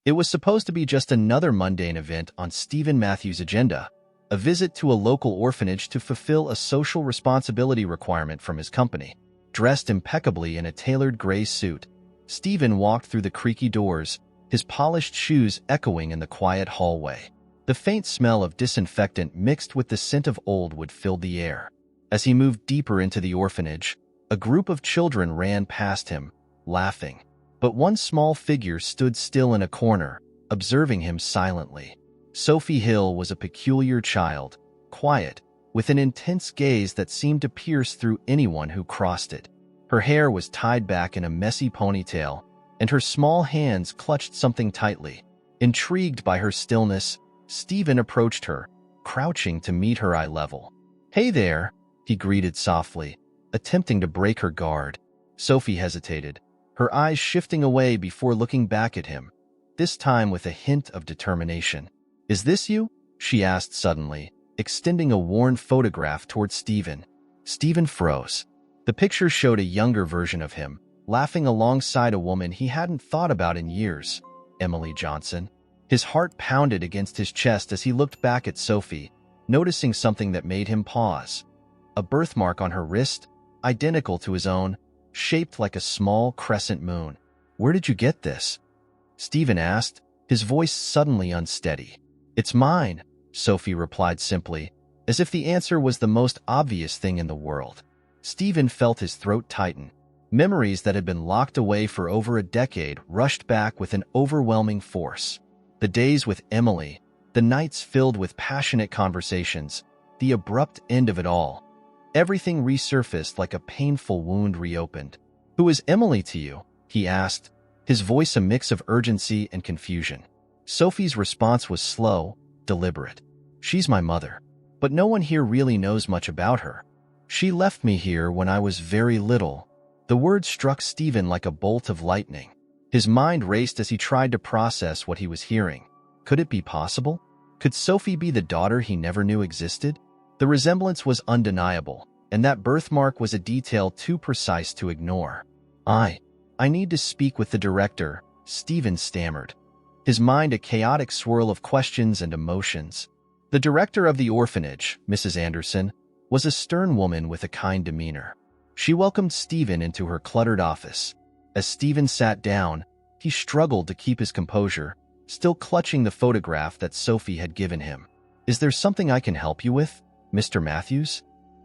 It was supposed to be just another mundane event on Stephen Matthews' agenda, a visit to a local orphanage to fulfill a social responsibility requirement from his company. Dressed impeccably in a tailored gray suit, Stephen walked through the creaky doors, his polished shoes echoing in the quiet hallway. The faint smell of disinfectant mixed with the scent of old wood filled the air. As he moved deeper into the orphanage, a group of children ran past him, laughing. But one small figure stood still in a corner, observing him silently. Sophie Hill was a peculiar child, quiet, with an intense gaze that seemed to pierce through anyone who crossed it. Her hair was tied back in a messy ponytail, and her small hands clutched something tightly. Intrigued by her stillness, Stephen approached her, crouching to meet her eye level. "Hey there," he greeted softly, attempting to break her guard. Sophie hesitated, her eyes shifting away before looking back at him, this time with a hint of determination. "Is this you?" she asked suddenly, extending a worn photograph toward Stephen. Stephen froze. The picture showed a younger version of him, laughing alongside a woman he hadn't thought about in years, Emily Johnson. His heart pounded against his chest as he looked back at Sophie, noticing something that made him pause. A birthmark on her wrist, identical to his own, shaped like a small crescent moon. "Where did you get this?" Stephen asked, his voice suddenly unsteady. "It's mine," Sophie replied simply, as if the answer was the most obvious thing in the world. Stephen felt his throat tighten. Memories that had been locked away for over a decade rushed back with an overwhelming force. The days with Emily, the nights filled with passionate conversations, the abrupt end of it all. Everything resurfaced like a painful wound reopened. "Who is Emily to you?" he asked, his voice a mix of urgency and confusion. Sophie's response was slow, deliberate. "She's my mother, but no one here really knows much about her. She left me here when I was very little." The word struck Stephen like a bolt of lightning. His mind raced as he tried to process what he was hearing. Could it be possible? Could Sophie be the daughter he never knew existed? The resemblance was undeniable, and that birthmark was a detail too precise to ignore. I need to speak with the director," Stephen stammered, his mind a chaotic swirl of questions and emotions. The director of the orphanage, Mrs. Anderson, was a stern woman with a kind demeanor. She welcomed Stephen into her cluttered office. As Stephen sat down, he struggled to keep his composure, still clutching the photograph that Sophie had given him. "Is there something I can help you with, Mr. Matthews?"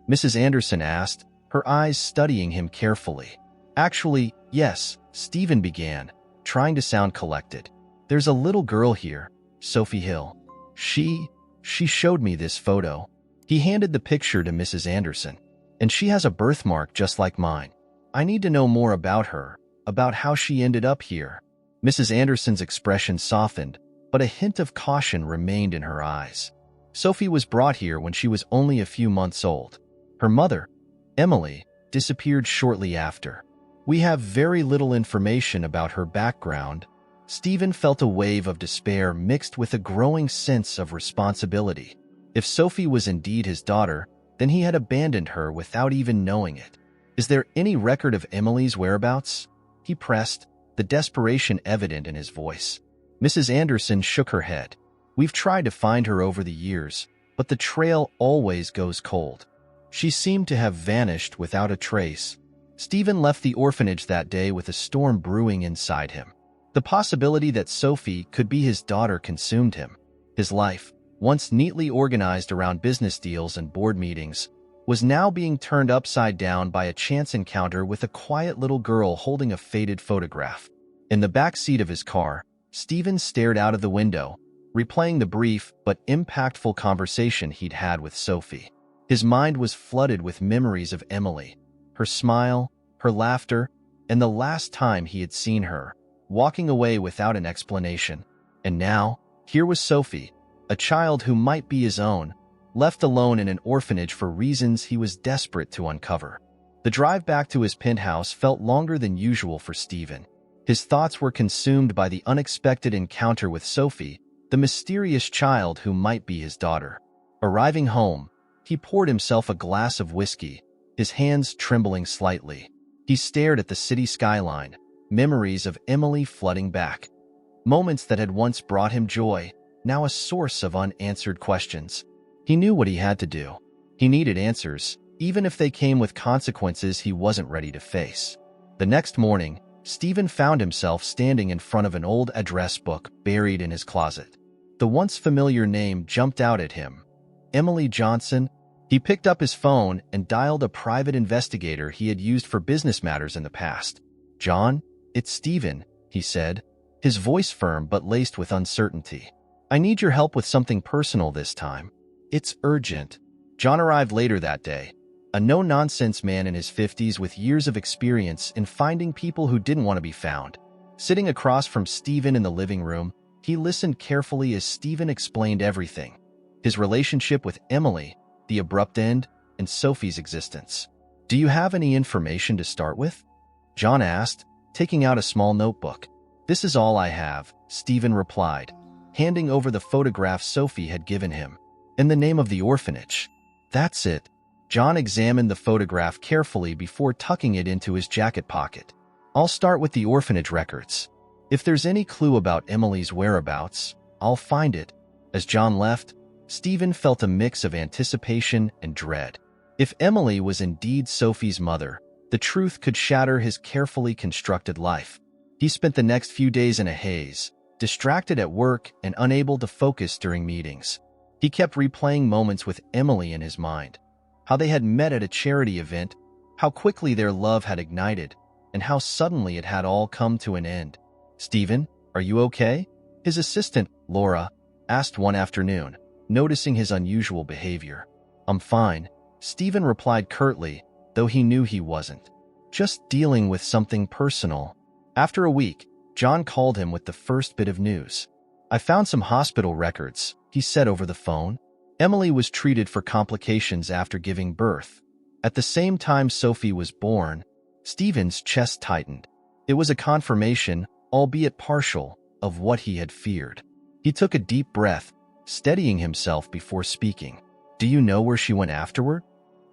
Mrs. Anderson asked, her eyes studying him carefully. "Actually, yes," Stephen began, trying to sound collected. "There's a little girl here, Sophie Hill. She showed me this photo." He handed the picture to Mrs. Anderson. "And she has a birthmark just like mine. I need to know more about her, about how she ended up here." Mrs. Anderson's expression softened, but a hint of caution remained in her eyes. "Sophie was brought here when she was only a few months old. Her mother, Emily, disappeared shortly after. We have very little information about her background." Stephen felt a wave of despair mixed with a growing sense of responsibility. If Sophie was indeed his daughter, then he had abandoned her without even knowing it. "Is there any record of Emily's whereabouts?" he pressed, the desperation evident in his voice. Mrs. Anderson shook her head. "We've tried to find her over the years, but the trail always goes cold. She seemed to have vanished without a trace." Stephen left the orphanage that day with a storm brewing inside him. The possibility that Sophie could be his daughter consumed him. His life, once neatly organized around business deals and board meetings, was now being turned upside down by a chance encounter with a quiet little girl holding a faded photograph. In the back seat of his car, Stephen stared out of the window, replaying the brief but impactful conversation he'd had with Sophie. His mind was flooded with memories of Emily, her smile, her laughter, and the last time he had seen her, walking away without an explanation. And now, here was Sophie, a child who might be his own, left alone in an orphanage for reasons he was desperate to uncover. The drive back to his penthouse felt longer than usual for Stephen. His thoughts were consumed by the unexpected encounter with Sophie, the mysterious child who might be his daughter. Arriving home, he poured himself a glass of whiskey, his hands trembling slightly. He stared at the city skyline, memories of Emily flooding back. Moments that had once brought him joy, now a source of unanswered questions. He knew what he had to do. He needed answers, even if they came with consequences he wasn't ready to face. The next morning, Stephen found himself standing in front of an old address book buried in his closet. The once familiar name jumped out at him. Emily Johnson. He picked up his phone and dialed a private investigator he had used for business matters in the past. "John, it's Stephen," he said, his voice firm but laced with uncertainty. "I need your help with something personal this time. It's urgent." John arrived later that day, a no-nonsense man in his 50s with years of experience in finding people who didn't want to be found. Sitting across from Stephen in the living room, he listened carefully as Stephen explained everything. His relationship with Emily, the abrupt end, and Sophie's existence. "Do you have any information to start with?" John asked, taking out a small notebook. "This is all I have," Stephen replied, handing over the photograph Sophie had given him. "In the name of the orphanage." "That's it." John examined the photograph carefully before tucking it into his jacket pocket. "I'll start with the orphanage records. If there's any clue about Emily's whereabouts, I'll find it." As John left, Stephen felt a mix of anticipation and dread. If Emily was indeed Sophie's mother, the truth could shatter his carefully constructed life. He spent the next few days in a haze, distracted at work and unable to focus during meetings. He kept replaying moments with Emily in his mind. How they had met at a charity event, how quickly their love had ignited, and how suddenly it had all come to an end. "Stephen, are you okay?" his assistant, Laura, asked one afternoon, noticing his unusual behavior. "I'm fine," Stephen replied curtly, though he knew he wasn't. "Just dealing with something personal." After a week, John called him with the first bit of news. "I found some hospital records," he said over the phone. Emily was treated for complications after giving birth. At the same time Sophie was born, Stephen's chest tightened. It was a confirmation, albeit partial, of what he had feared. He took a deep breath, steadying himself before speaking. "Do you know where she went afterward?"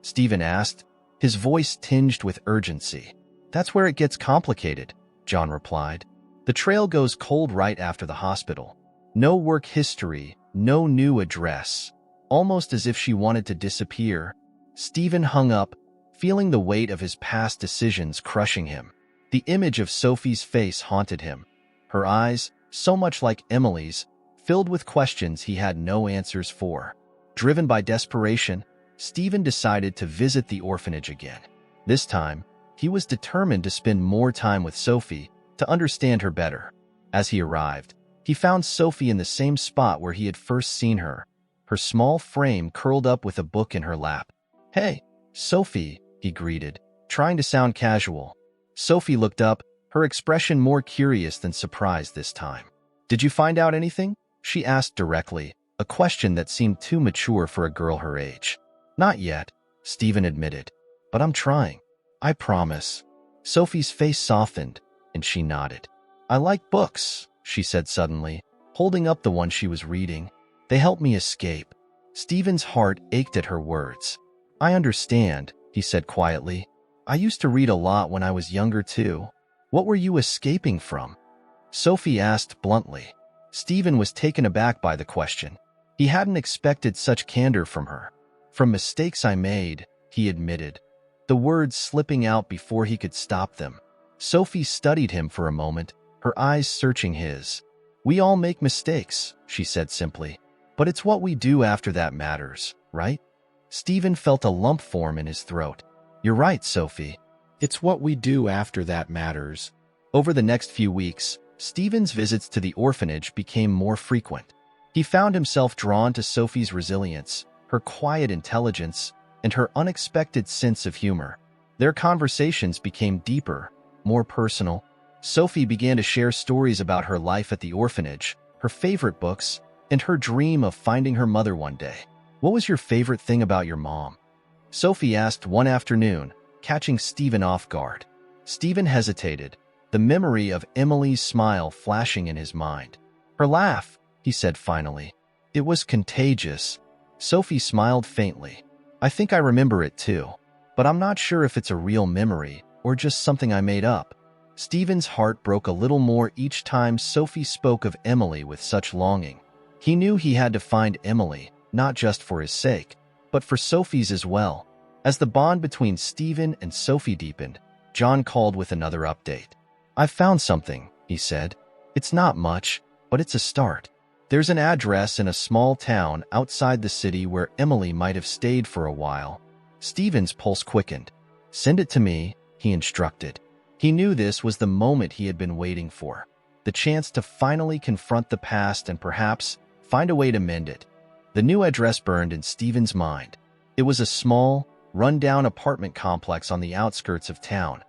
Stephen asked, his voice tinged with urgency. "That's where it gets complicated," John replied. "The trail goes cold right after the hospital. No work history, no new address. Almost as if she wanted to disappear." Stephen hung up, feeling the weight of his past decisions crushing him. The image of Sophie's face haunted him. Her eyes, so much like Emily's, filled with questions he had no answers for. Driven by desperation, Stephen decided to visit the orphanage again. This time, he was determined to spend more time with Sophie, to understand her better. As he arrived, he found Sophie in the same spot where he had first seen her, her small frame curled up with a book in her lap. "Hey, Sophie," he greeted, trying to sound casual. Sophie looked up, her expression more curious than surprised this time. "Did you find out anything?" she asked directly, a question that seemed too mature for a girl her age. "Not yet," Stephen admitted, "but I'm trying. I promise." Sophie's face softened, and she nodded. "I like books," she said suddenly, holding up the one she was reading. "They help me escape." Stephen's heart ached at her words. "I understand," he said quietly. "I used to read a lot when I was younger too." "What were you escaping from?" Sophie asked bluntly. Stephen was taken aback by the question. He hadn't expected such candor from her. "From mistakes I made," he admitted, the words slipping out before he could stop them. Sophie studied him for a moment, her eyes searching his. "We all make mistakes," she said simply. "But it's what we do after that matters, right?" Stephen felt a lump form in his throat. "You're right, Sophie. It's what we do after that matters." Over the next few weeks, Stephen's visits to the orphanage became more frequent. He found himself drawn to Sophie's resilience, her quiet intelligence, and her unexpected sense of humor. Their conversations became deeper, more personal. Sophie began to share stories about her life at the orphanage, her favorite books, and her dream of finding her mother one day. "What was your favorite thing about your mom?" Sophie asked one afternoon, catching Stephen off guard. Stephen hesitated, the memory of Emily's smile flashing in his mind. "Her laugh," he said finally. "It was contagious." Sophie smiled faintly. "I think I remember it too, but I'm not sure if it's a real memory or just something I made up." Stephen's heart broke a little more each time Sophie spoke of Emily with such longing. He knew he had to find Emily, not just for his sake, but for Sophie's as well. As the bond between Stephen and Sophie deepened, John called with another update. "I've found something," he said. "It's not much, but it's a start. There's an address in a small town outside the city where Emily might have stayed for a while." Stephen's pulse quickened. "Send it to me," he instructed. He knew this was the moment he had been waiting for, the chance to finally confront the past and perhaps find a way to mend it. The new address burned in Stephen's mind. It was a small, run-down apartment complex on the outskirts of town.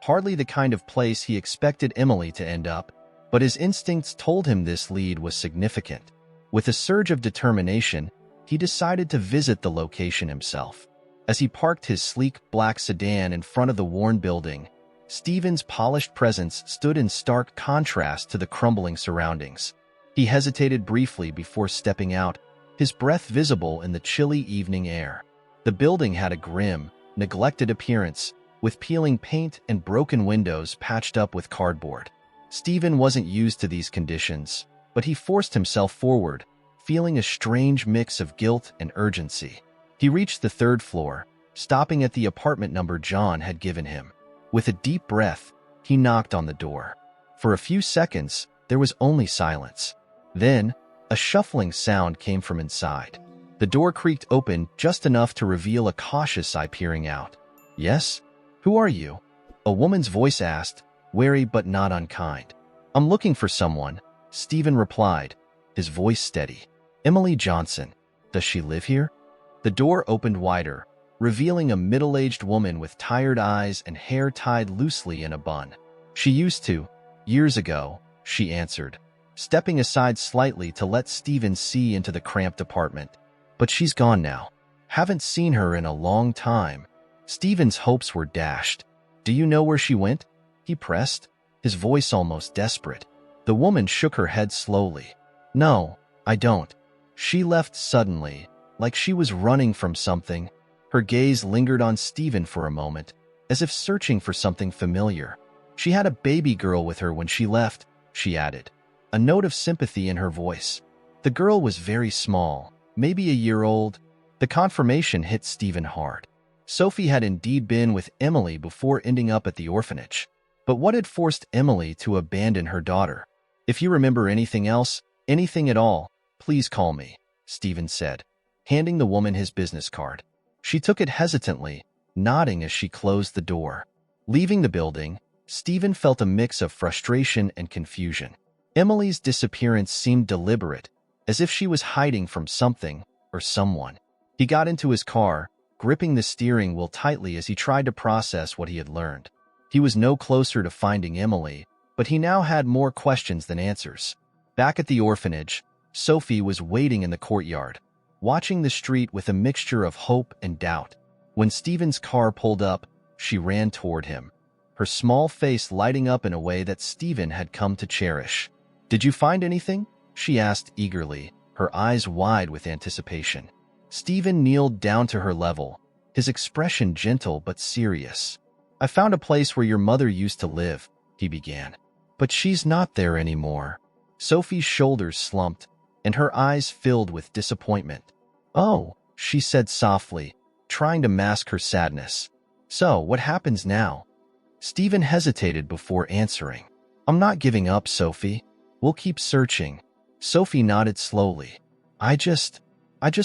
Hardly the kind of place he expected Emily to end up, but his instincts told him this lead was significant. With a surge of determination, he decided to visit the location himself. As he parked his sleek black sedan in front of the worn building, Stephen's polished presence stood in stark contrast to the crumbling surroundings. He hesitated briefly before stepping out, his breath visible in the chilly evening air. The building had a grim, neglected appearance, with peeling paint and broken windows patched up with cardboard. Stephen wasn't used to these conditions, but he forced himself forward, feeling a strange mix of guilt and urgency. He reached the third floor, stopping at the apartment number John had given him. With a deep breath, he knocked on the door. For a few seconds, there was only silence. Then, a shuffling sound came from inside. The door creaked open just enough to reveal a cautious eye peering out. "Yes? Who are you?" A woman's voice asked, wary but not unkind. "I'm looking for someone," Stephen replied, his voice steady. "Emily Johnson. Does she live here?" The door opened wider, revealing a middle-aged woman with tired eyes and hair tied loosely in a bun. "She used to, years ago," she answered, stepping aside slightly to let Stephen see into the cramped apartment. "But she's gone now. Haven't seen her in a long time." Stephen's hopes were dashed. "Do you know where she went?" he pressed, his voice almost desperate. The woman shook her head slowly. "No, I don't. She left suddenly, like she was running from something." Her gaze lingered on Stephen for a moment, as if searching for something familiar. "She had a baby girl with her when she left," she added, a note of sympathy in her voice. "The girl was very small, maybe a year old." The confirmation hit Stephen hard. Sophie had indeed been with Emily before ending up at the orphanage. But what had forced Emily to abandon her daughter? "If you remember anything else, anything at all, please call me," Stephen said, handing the woman his business card. She took it hesitantly, nodding as she closed the door. Leaving the building, Stephen felt a mix of frustration and confusion. Emily's disappearance seemed deliberate, as if she was hiding from something or someone. He got into his car, gripping the steering wheel tightly as he tried to process what he had learned. He was no closer to finding Emily, but he now had more questions than answers. Back at the orphanage, Sophie was waiting in the courtyard, watching the street with a mixture of hope and doubt. When Stephen's car pulled up, she ran toward him, her small face lighting up in a way that Stephen had come to cherish. "Did you find anything?" she asked eagerly, her eyes wide with anticipation. Stephen kneeled down to her level, his expression gentle but serious. "I found a place where your mother used to live," he began. "But she's not there anymore." Sophie's shoulders slumped, and her eyes filled with disappointment. "Oh," she said softly, trying to mask her sadness. "So, what happens now?" Stephen hesitated before answering. "I'm not giving up, Sophie. We'll keep searching." Sophie nodded slowly. I just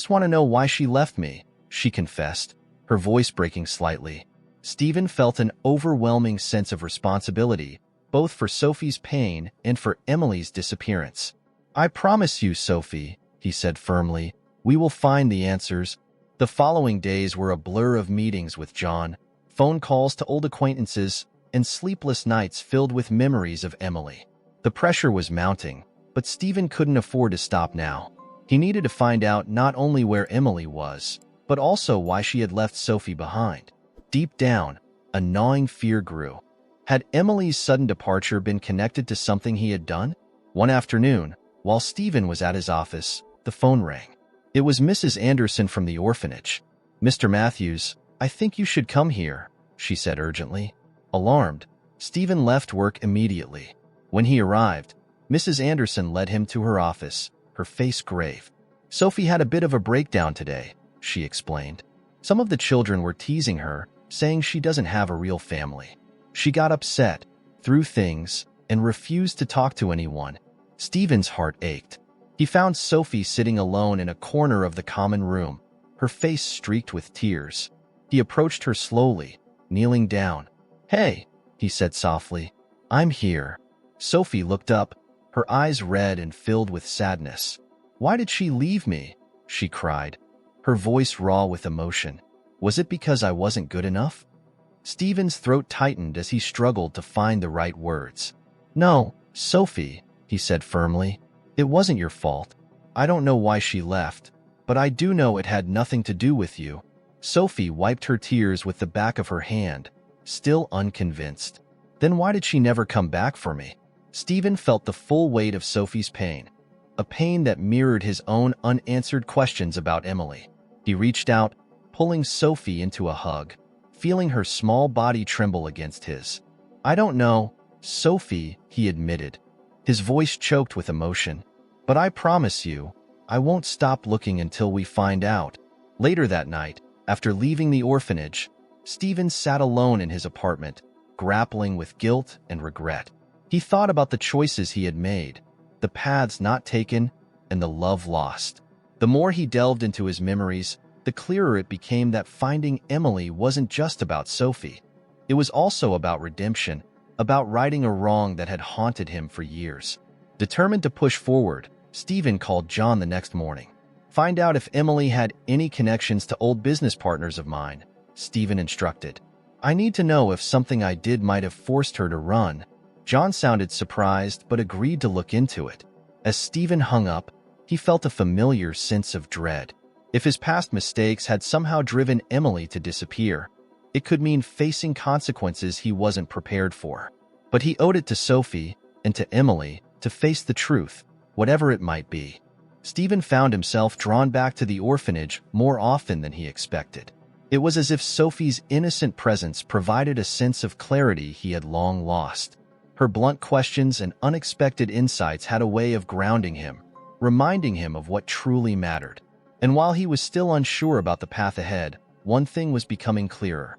want to know why she left me," she confessed, her voice breaking slightly. Stephen felt an overwhelming sense of responsibility, both for Sophie's pain and for Emily's disappearance. "I promise you, Sophie," he said firmly, "we will find the answers." The following days were a blur of meetings with John, phone calls to old acquaintances, and sleepless nights filled with memories of Emily. The pressure was mounting, but Stephen couldn't afford to stop now. He needed to find out not only where Emily was, but also why she had left Sophie behind. Deep down, a gnawing fear grew. Had Emily's sudden departure been connected to something he had done? One afternoon, while Stephen was at his office, the phone rang. It was Mrs. Anderson from the orphanage. "Mr. Matthews, I think you should come here," she said urgently. Alarmed, Stephen left work immediately. When he arrived, Mrs. Anderson led him to her office, her face grave. Sophie had a bit of a breakdown today, she explained. Some of the children were teasing her, saying she doesn't have a real family. She got upset, threw things, and refused to talk to anyone. Stephen's heart ached. He found Sophie sitting alone in a corner of the common room, her face streaked with tears. He approached her slowly, kneeling down. "Hey," he said softly, "I'm here." Sophie looked up, her eyes red and filled with sadness. "Why did she leave me?" she cried, her voice raw with emotion. "Was it because I wasn't good enough?" Stephen's throat tightened as he struggled to find the right words. "No, Sophie," he said firmly. "It wasn't your fault. I don't know why she left, but I do know it had nothing to do with you." Sophie wiped her tears with the back of her hand, still unconvinced. "Then why did she never come back for me?" Stephen felt the full weight of Sophie's pain, a pain that mirrored his own unanswered questions about Emily. He reached out, pulling Sophie into a hug, feeling her small body tremble against his. "I don't know, Sophie," he admitted, his voice choked with emotion. "But I promise you, I won't stop looking until we find out." Later that night, after leaving the orphanage, Stephen sat alone in his apartment, grappling with guilt and regret. He thought about the choices he had made, the paths not taken, and the love lost. The more he delved into his memories, the clearer it became that finding Emily wasn't just about Sophie. It was also about redemption, about righting a wrong that had haunted him for years. Determined to push forward, Stephen called John the next morning. "Find out if Emily had any connections to old business partners of mine," Stephen instructed. "I need to know if something I did might have forced her to run." John sounded surprised but agreed to look into it. As Stephen hung up, he felt a familiar sense of dread. If his past mistakes had somehow driven Emily to disappear, it could mean facing consequences he wasn't prepared for. But he owed it to Sophie and to Emily to face the truth, whatever it might be. Stephen found himself drawn back to the orphanage more often than he expected. It was as if Sophie's innocent presence provided a sense of clarity he had long lost. Her blunt questions and unexpected insights had a way of grounding him, reminding him of what truly mattered. And while he was still unsure about the path ahead, one thing was becoming clearer.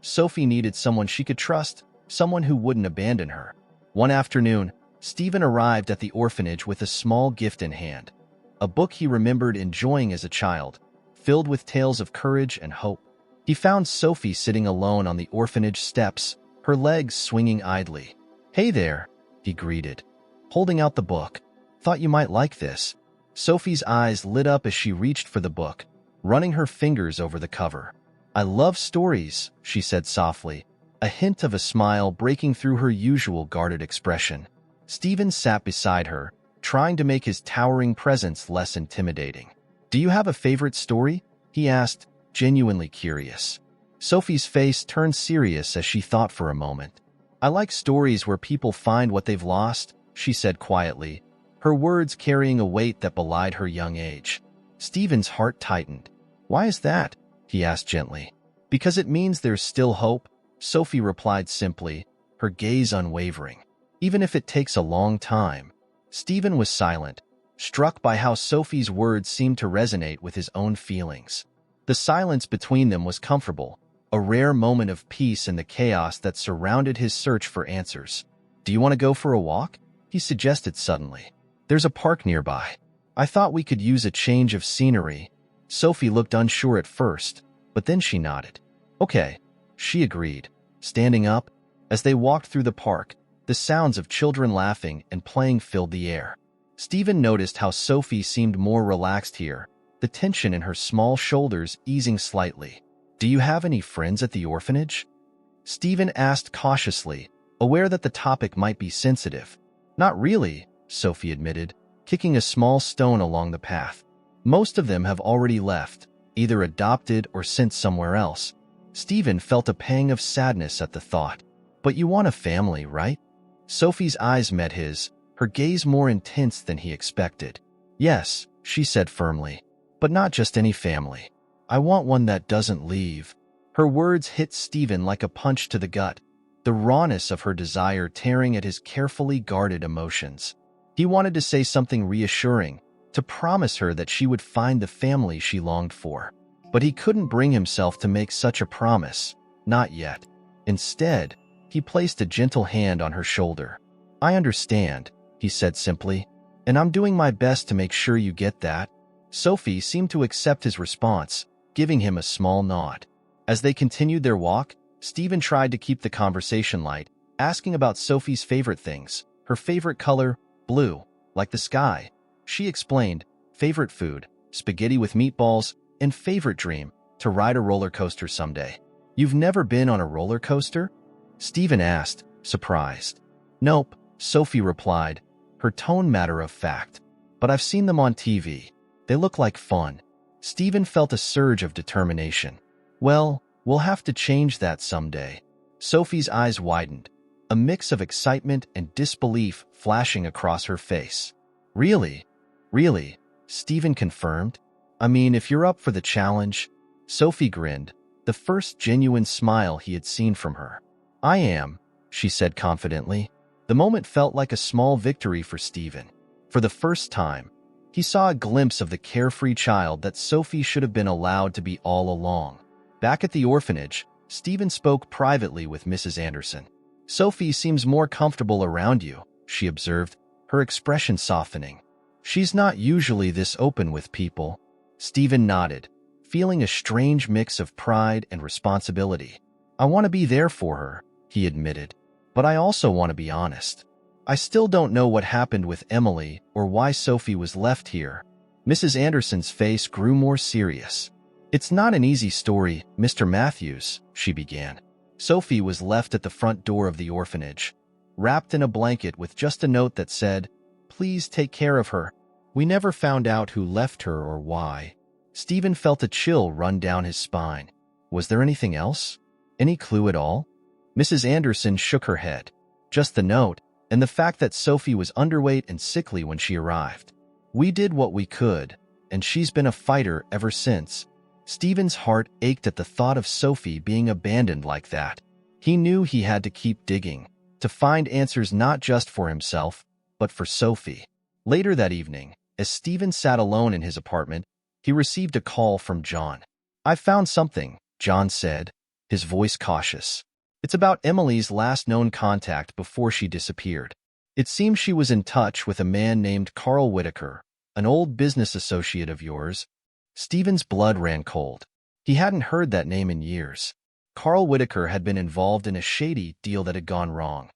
Sophie needed someone she could trust, someone who wouldn't abandon her. One afternoon, Stephen arrived at the orphanage with a small gift in hand, a book he remembered enjoying as a child, filled with tales of courage and hope. He found Sophie sitting alone on the orphanage steps, her legs swinging idly. "Hey there," he greeted, holding out the book. "Thought you might like this." Sophie's eyes lit up as she reached for the book, running her fingers over the cover. "I love stories," she said softly, a hint of a smile breaking through her usual guarded expression. Stephen sat beside her, trying to make his towering presence less intimidating. "Do you have a favorite story?" he asked, genuinely curious. Sophie's face turned serious as she thought for a moment. "I like stories where people find what they've lost," she said quietly, her words carrying a weight that belied her young age. Stephen's heart tightened. "Why is that?" he asked gently. "Because it means there's still hope," Sophie replied simply, her gaze unwavering. "Even if it takes a long time." Stephen was silent, struck by how Sophie's words seemed to resonate with his own feelings. The silence between them was comfortable, a rare moment of peace in the chaos that surrounded his search for answers. "Do you want to go for a walk?" he suggested suddenly. "There's a park nearby. I thought we could use a change of scenery." Sophie looked unsure at first, but then she nodded. "Okay," she agreed, standing up. As they walked through the park, the sounds of children laughing and playing filled the air. Stephen noticed how Sophie seemed more relaxed here, the tension in her small shoulders easing slightly. "Do you have any friends at the orphanage?" Stephen asked cautiously, aware that the topic might be sensitive. "Not really," Sophie admitted, kicking a small stone along the path. "Most of them have already left, either adopted or sent somewhere else." Stephen felt a pang of sadness at the thought. "But you want a family, right?" Sophie's eyes met his, her gaze more intense than he expected. "Yes," she said firmly, "but not just any family. I want one that doesn't leave." Her words hit Stephen like a punch to the gut. the rawness of her desire tearing at his carefully guarded emotions. He wanted to say something reassuring, to promise her that she would find the family she longed for. But he couldn't bring himself to make such a promise, not yet. Instead, he placed a gentle hand on her shoulder. "I understand," he said simply, "and I'm doing my best to make sure you get that." Sophie seemed to accept his response, giving him a small nod. As they continued their walk, Stephen tried to keep the conversation light, asking about Sophie's favorite things. Her favorite color, blue, like the sky. She explained, favorite food, spaghetti with meatballs, and favorite dream, to ride a roller coaster someday. "You've never been on a roller coaster?" Stephen asked, surprised. "Nope," Sophie replied, her tone matter of fact. "But I've seen them on TV. They look like fun." Stephen felt a surge of determination. "Well, we'll have to change that someday." Sophie's eyes widened, a mix of excitement and disbelief flashing across her face. "Really? Really?" Stephen confirmed. "I mean, if you're up for the challenge." Sophie grinned, the first genuine smile he had seen from her. "I am," she said confidently. The moment felt like a small victory for Stephen. For the first time, he saw a glimpse of the carefree child that Sophie should have been allowed to be all along. Back at the orphanage, Stephen spoke privately with Mrs. Anderson. "Sophie seems more comfortable around you," she observed, her expression softening. "She's not usually this open with people." Stephen nodded, feeling a strange mix of pride and responsibility. "I want to be there for her," he admitted, "but I also want to be honest. I still don't know what happened with Emily or why Sophie was left here." Mrs. Anderson's face grew more serious. "It's not an easy story, Mr. Matthews," she began. Sophie was left at the front door of the orphanage, wrapped in a blanket with just a note that said, "Please take care of her." "We never found out who left her or why." Stephen felt a chill run down his spine. Was there anything else? Any clue at all? Mrs. Anderson shook her head. Just the note, and the fact that Sophie was underweight and sickly when she arrived. "We did what we could, and she's been a fighter ever since." Stephen's heart ached at the thought of Sophie being abandoned like that. He knew he had to keep digging, to find answers not just for himself, but for Sophie. Later that evening, as Stephen sat alone in his apartment, he received a call from John. "I found something," John said, his voice cautious. "It's about Emily's last known contact before she disappeared. It seems she was in touch with a man named Carl Whitaker, an old business associate of yours." Stephen's blood ran cold. He hadn't heard that name in years. Carl Whitaker had been involved in a shady deal that had gone wrong.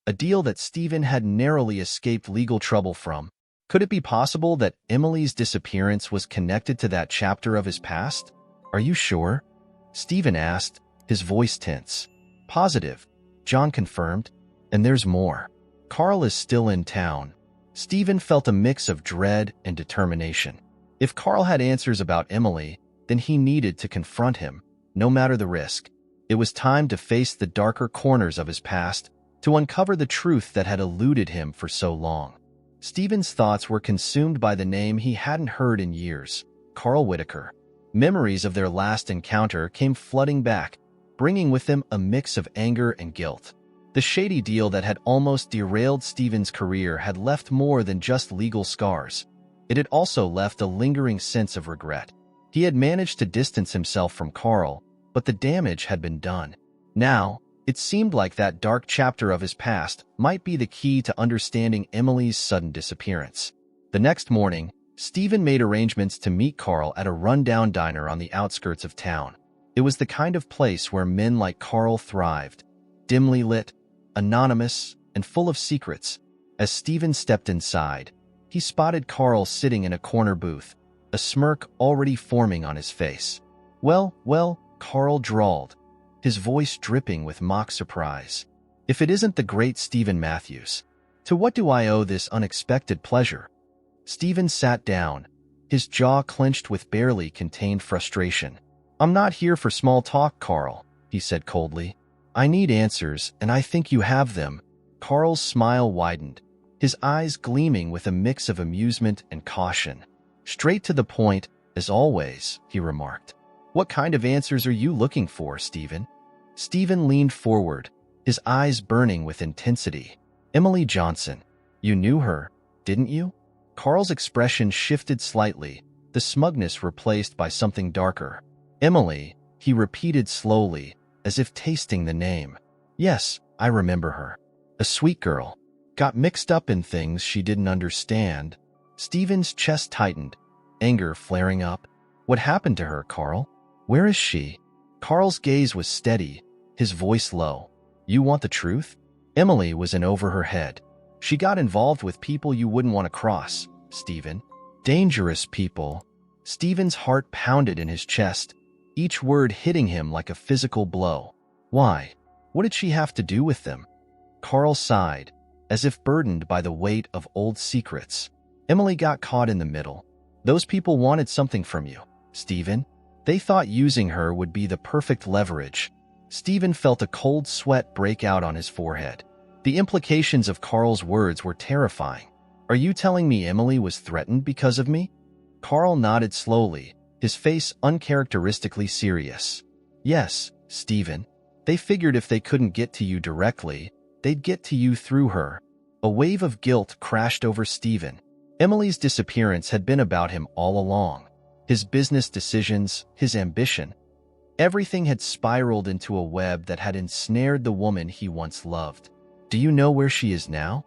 A deal that Stephen had narrowly escaped legal trouble from. Could it be possible that Emily's disappearance was connected to that chapter of his past? "Are you sure?" Stephen asked, his voice tense. "Positive," John confirmed. "And there's more. Carl is still in town." Stephen felt a mix of dread and determination. If Carl had answers about Emily, then he needed to confront him, no matter the risk. It was time to face the darker corners of his past, to uncover the truth that had eluded him for so long. Stephen's thoughts were consumed by the name he hadn't heard in years, Carl Whitaker. Memories of their last encounter came flooding back, bringing with them a mix of anger and guilt. The shady deal that had almost derailed Stephen's career had left more than just legal scars. It had also left a lingering sense of regret. He had managed to distance himself from Carl, but the damage had been done. Now, it seemed like that dark chapter of his past might be the key to understanding Emily's sudden disappearance. The next morning, Stephen made arrangements to meet Carl at a rundown diner on the outskirts of town. It was the kind of place where men like Carl thrived, dimly lit, anonymous, and full of secrets. As Stephen stepped inside, he spotted Carl sitting in a corner booth, a smirk already forming on his face. Well, Carl drawled, his voice dripping with mock surprise. "If it isn't the great Stephen Matthews. To what do I owe this unexpected pleasure?" Stephen sat down, his jaw clenched with barely contained frustration. "I'm not here for small talk, Carl," he said coldly. "I need answers, and I think you have them." Carl's smile widened, his eyes gleaming with a mix of amusement and caution. "Straight to the point, as always," he remarked. "What kind of answers are you looking for, Stephen?" Stephen leaned forward, his eyes burning with intensity. Emily Johnson. You knew her, didn't you? Carl's expression shifted slightly, the smugness replaced by something darker. Emily, he repeated slowly, as if tasting the name. Yes, I remember her. A sweet girl. Got mixed up in things she didn't understand. Stephen's chest tightened, anger flaring up. What happened to her, Carl? Where is she? Carl's gaze was steady, his voice low. You want the truth? Emily was in over her head. She got involved with people you wouldn't want to cross, Stephen. Dangerous people. Stephen's heart pounded in his chest, each word hitting him like a physical blow. Why? What did she have to do with them? Carl sighed, as if burdened by the weight of old secrets. Emily got caught in the middle. Those people wanted something from you, Stephen. They thought using her would be the perfect leverage. Stephen felt a cold sweat break out on his forehead. The implications of Carl's words were terrifying. Are you telling me Emily was threatened because of me? Carl nodded slowly, his face uncharacteristically serious. Yes, Stephen. They figured if they couldn't get to you directly, they'd get to you through her. A wave of guilt crashed over Stephen. Emily's disappearance had been about him all along. His business decisions, his ambition. Everything had spiraled into a web that had ensnared the woman he once loved. Do you know where she is now?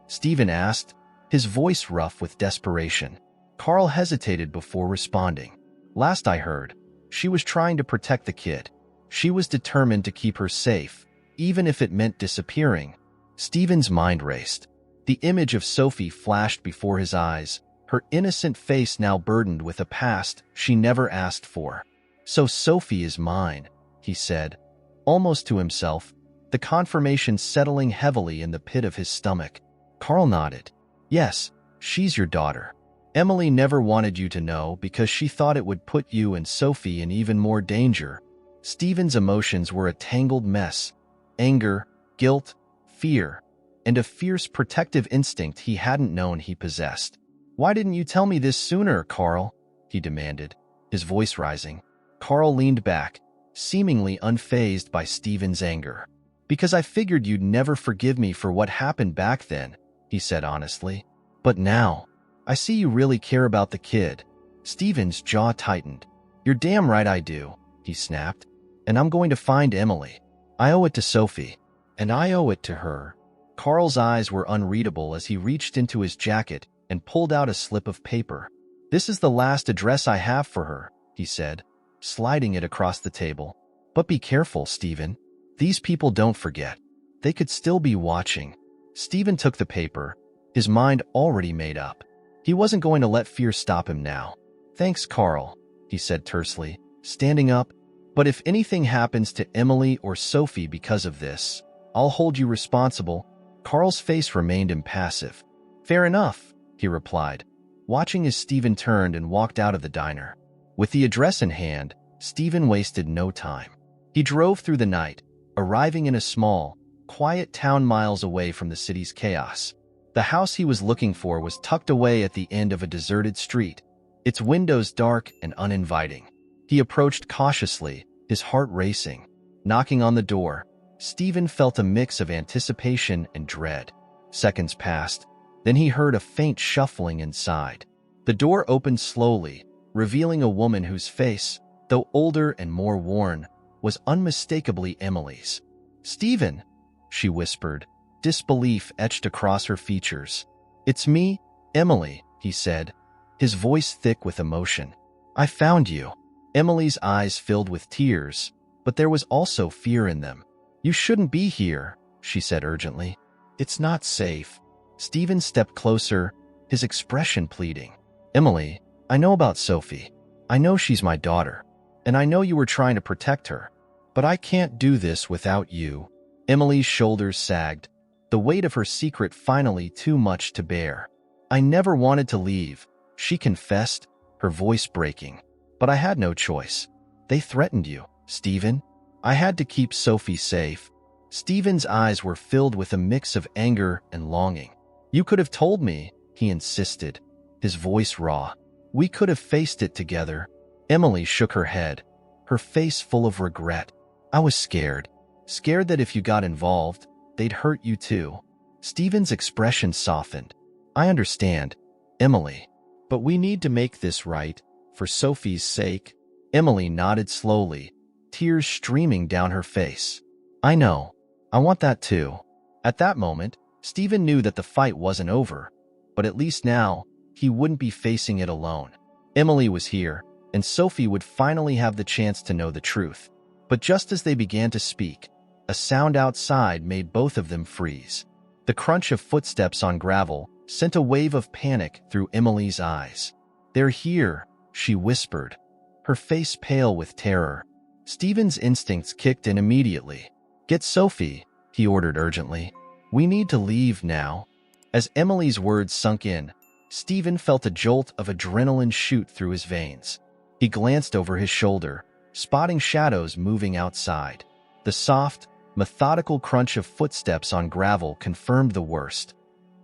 Stephen asked, his voice rough with desperation. Carl hesitated before responding. Last I heard, she was trying to protect the kid. She was determined to keep her safe, even if it meant disappearing. Stephen's mind raced. The image of Sophie flashed before his eyes, her innocent face now burdened with a past she never asked for. So Sophie is mine, he said, almost to himself, the confirmation settling heavily in the pit of his stomach. Carl nodded. Yes, she's your daughter. Emily never wanted you to know because she thought it would put you and Sophie in even more danger. Stephen's emotions were a tangled mess. Anger, guilt, fear, and a fierce protective instinct he hadn't known he possessed. Why didn't you tell me this sooner, Carl? He demanded, his voice rising. Carl leaned back, seemingly unfazed by Stephen's anger. Because I figured you'd never forgive me for what happened back then, he said honestly. But now, I see you really care about the kid. Stephen's jaw tightened. You're damn right I do, he snapped. And I'm going to find Emily. I owe it to Sophie. And I owe it to her. Carl's eyes were unreadable as he reached into his jacket and pulled out a slip of paper. This is the last address I have for her, he said, sliding it across the table. But be careful, Stephen. These people don't forget. They could still be watching. Stephen took the paper, his mind already made up. He wasn't going to let fear stop him now. Thanks, Carl, he said tersely, standing up. But if anything happens to Emily or Sophie because of this, I'll hold you responsible. Carl's face remained impassive. Fair enough, he replied, watching as Stephen turned and walked out of the diner. With the address in hand, Stephen wasted no time. He drove through the night, arriving in a small, quiet town miles away from the city's chaos. The house he was looking for was tucked away at the end of a deserted street, its windows dark and uninviting. He approached cautiously, his heart racing. Knocking on the door, Stephen felt a mix of anticipation and dread. Seconds passed, then he heard a faint shuffling inside. The door opened slowly, revealing a woman whose face, though older and more worn, was unmistakably Emily's. Stephen, she whispered, disbelief etched across her features. It's me, Emily, he said, his voice thick with emotion. I found you. Emily's eyes filled with tears, but there was also fear in them. You shouldn't be here, she said urgently. It's not safe. Stephen stepped closer, his expression pleading. Emily, I know about Sophie. I know she's my daughter, and I know you were trying to protect her. But I can't do this without you. Emily's shoulders sagged, the weight of her secret finally too much to bear. I never wanted to leave, she confessed, her voice breaking. But I had no choice. They threatened you, Stephen. I had to keep Sophie safe. Stephen's eyes were filled with a mix of anger and longing. You could have told me, he insisted, his voice raw. We could have faced it together. Emily shook her head, her face full of regret. I was scared. scared that if you got involved, they'd hurt you too. Stephen's expression softened. I understand, Emily. But we need to make this right, for Sophie's sake. Emily nodded slowly, tears streaming down her face. I know. I want that too. At that moment, Stephen knew that the fight wasn't over, but at least now, he wouldn't be facing it alone. Emily was here, and Sophie would finally have the chance to know the truth. But just as they began to speak, a sound outside made both of them freeze. The crunch of footsteps on gravel sent a wave of panic through Emily's eyes. They're here, she whispered, her face pale with terror. Stephen's instincts kicked in immediately. Get Sophie, he ordered urgently. We need to leave now. As Emily's words sunk in, Stephen felt a jolt of adrenaline shoot through his veins. He glanced over his shoulder, spotting shadows moving outside. The soft, methodical crunch of footsteps on gravel confirmed the worst.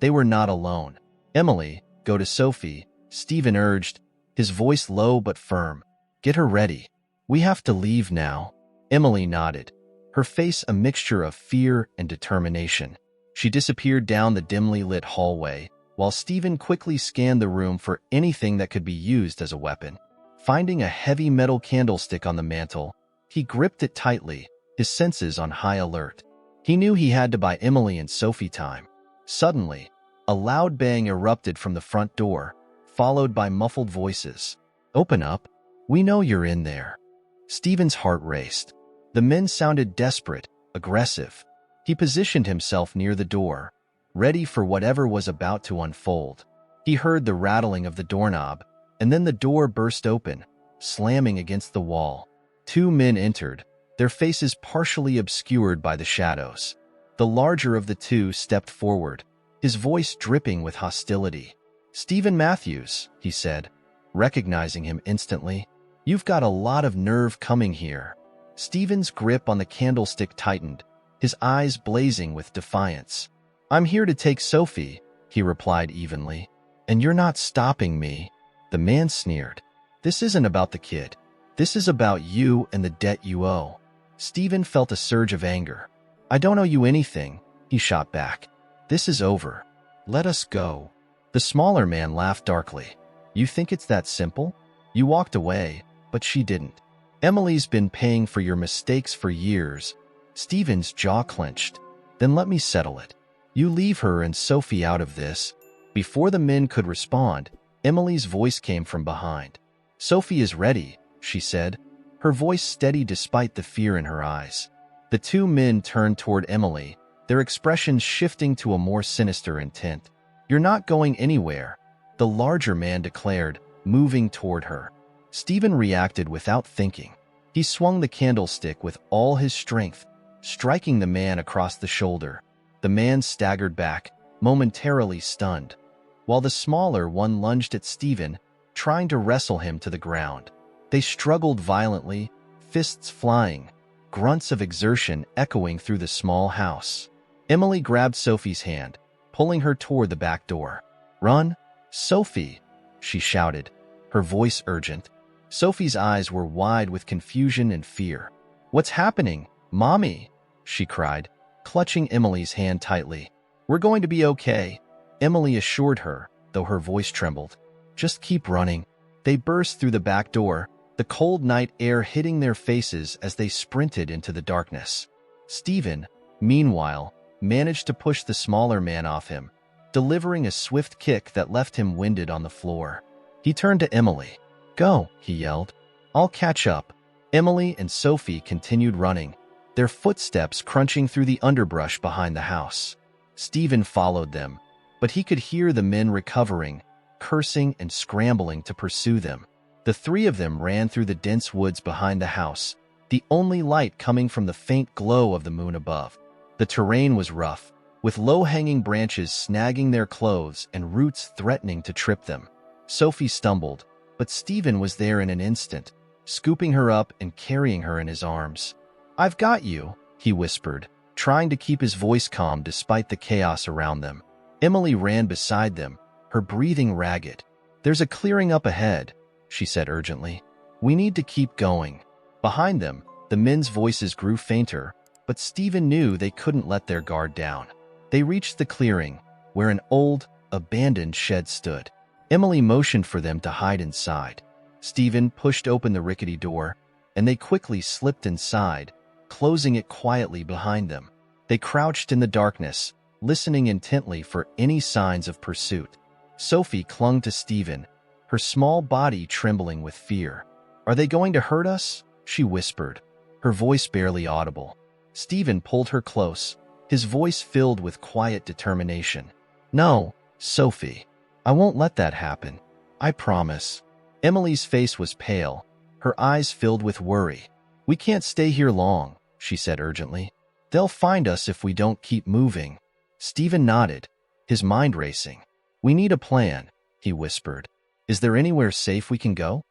They were not alone. Emily, go to Sophie, Stephen urged, his voice low but firm. Get her ready. We have to leave now. Emily nodded, her face a mixture of fear and determination. She disappeared down the dimly lit hallway, while Stephen quickly scanned the room for anything that could be used as a weapon. Finding a heavy metal candlestick on the mantel, he gripped it tightly, his senses on high alert. He knew he had to buy Emily and Sophie time. Suddenly, a loud bang erupted from the front door, followed by muffled voices. Open up. We know you're in there. Stephen's heart raced. The men sounded desperate, aggressive. He positioned himself near the door, ready for whatever was about to unfold. He heard the rattling of the doorknob, and then the door burst open, slamming against the wall. Two men entered, their faces partially obscured by the shadows. The larger of the two stepped forward, his voice dripping with hostility. Stephen Matthews, he said, recognizing him instantly. You've got a lot of nerve coming here. Stephen's grip on the candlestick tightened, his eyes blazing with defiance. I'm here to take Sophie, he replied evenly. And you're not stopping me. The man sneered. This isn't about the kid. This is about you and the debt you owe. Stephen felt a surge of anger. I don't owe you anything, he shot back. This is over. Let us go. The smaller man laughed darkly. You think it's that simple? You walked away, but she didn't. Emily's been paying for your mistakes for years. Stephen's jaw clenched. Then let me settle it. You leave her and Sophie out of this. Before the men could respond, Emily's voice came from behind. Sophie is ready, she said, her voice steady despite the fear in her eyes. The two men turned toward Emily, their expressions shifting to a more sinister intent. You're not going anywhere, the larger man declared, moving toward her. Stephen reacted without thinking. He swung the candlestick with all his strength, striking the man across the shoulder. The man staggered back, momentarily stunned, while the smaller one lunged at Stephen, trying to wrestle him to the ground. They struggled violently, fists flying, grunts of exertion echoing through the small house. Emily grabbed Sophie's hand, pulling her toward the back door. Run, Sophie, she shouted, her voice urgent. Sophie's eyes were wide with confusion and fear. What's happening, Mommy? She cried, clutching Emily's hand tightly. We're going to be okay, Emily assured her, though her voice trembled. Just keep running. They burst through the back door, the cold night air hitting their faces as they sprinted into the darkness. Stephen, meanwhile, managed to push the smaller man off him, delivering a swift kick that left him winded on the floor. He turned to Emily. Go, he yelled. I'll catch up. Emily and Sophie continued running, their footsteps crunching through the underbrush behind the house. Stephen followed them, but he could hear the men recovering, cursing and scrambling to pursue them. The three of them ran through the dense woods behind the house, the only light coming from the faint glow of the moon above. The terrain was rough, with low-hanging branches snagging their clothes and roots threatening to trip them. Sophie stumbled, but Stephen was there in an instant, scooping her up and carrying her in his arms. I've got you, he whispered, trying to keep his voice calm despite the chaos around them. Emily ran beside them, her breathing ragged. There's a clearing up ahead, she said urgently. We need to keep going. Behind them, the men's voices grew fainter, but Stephen knew they couldn't let their guard down. They reached the clearing, where an old, abandoned shed stood. Emily motioned for them to hide inside. Stephen pushed open the rickety door, and they quickly slipped inside, closing it quietly behind them. They crouched in the darkness, listening intently for any signs of pursuit. Sophie clung to Stephen, her small body trembling with fear. "Are they going to hurt us?" she whispered, her voice barely audible. Stephen pulled her close, his voice filled with quiet determination. "No, Sophie. I won't let that happen. I promise." Emily's face was pale, her eyes filled with worry. "We can't stay here long," she said urgently. "They'll find us if we don't keep moving." Stephen nodded, his mind racing. "We need a plan," he whispered. "Is there anywhere safe we can go?"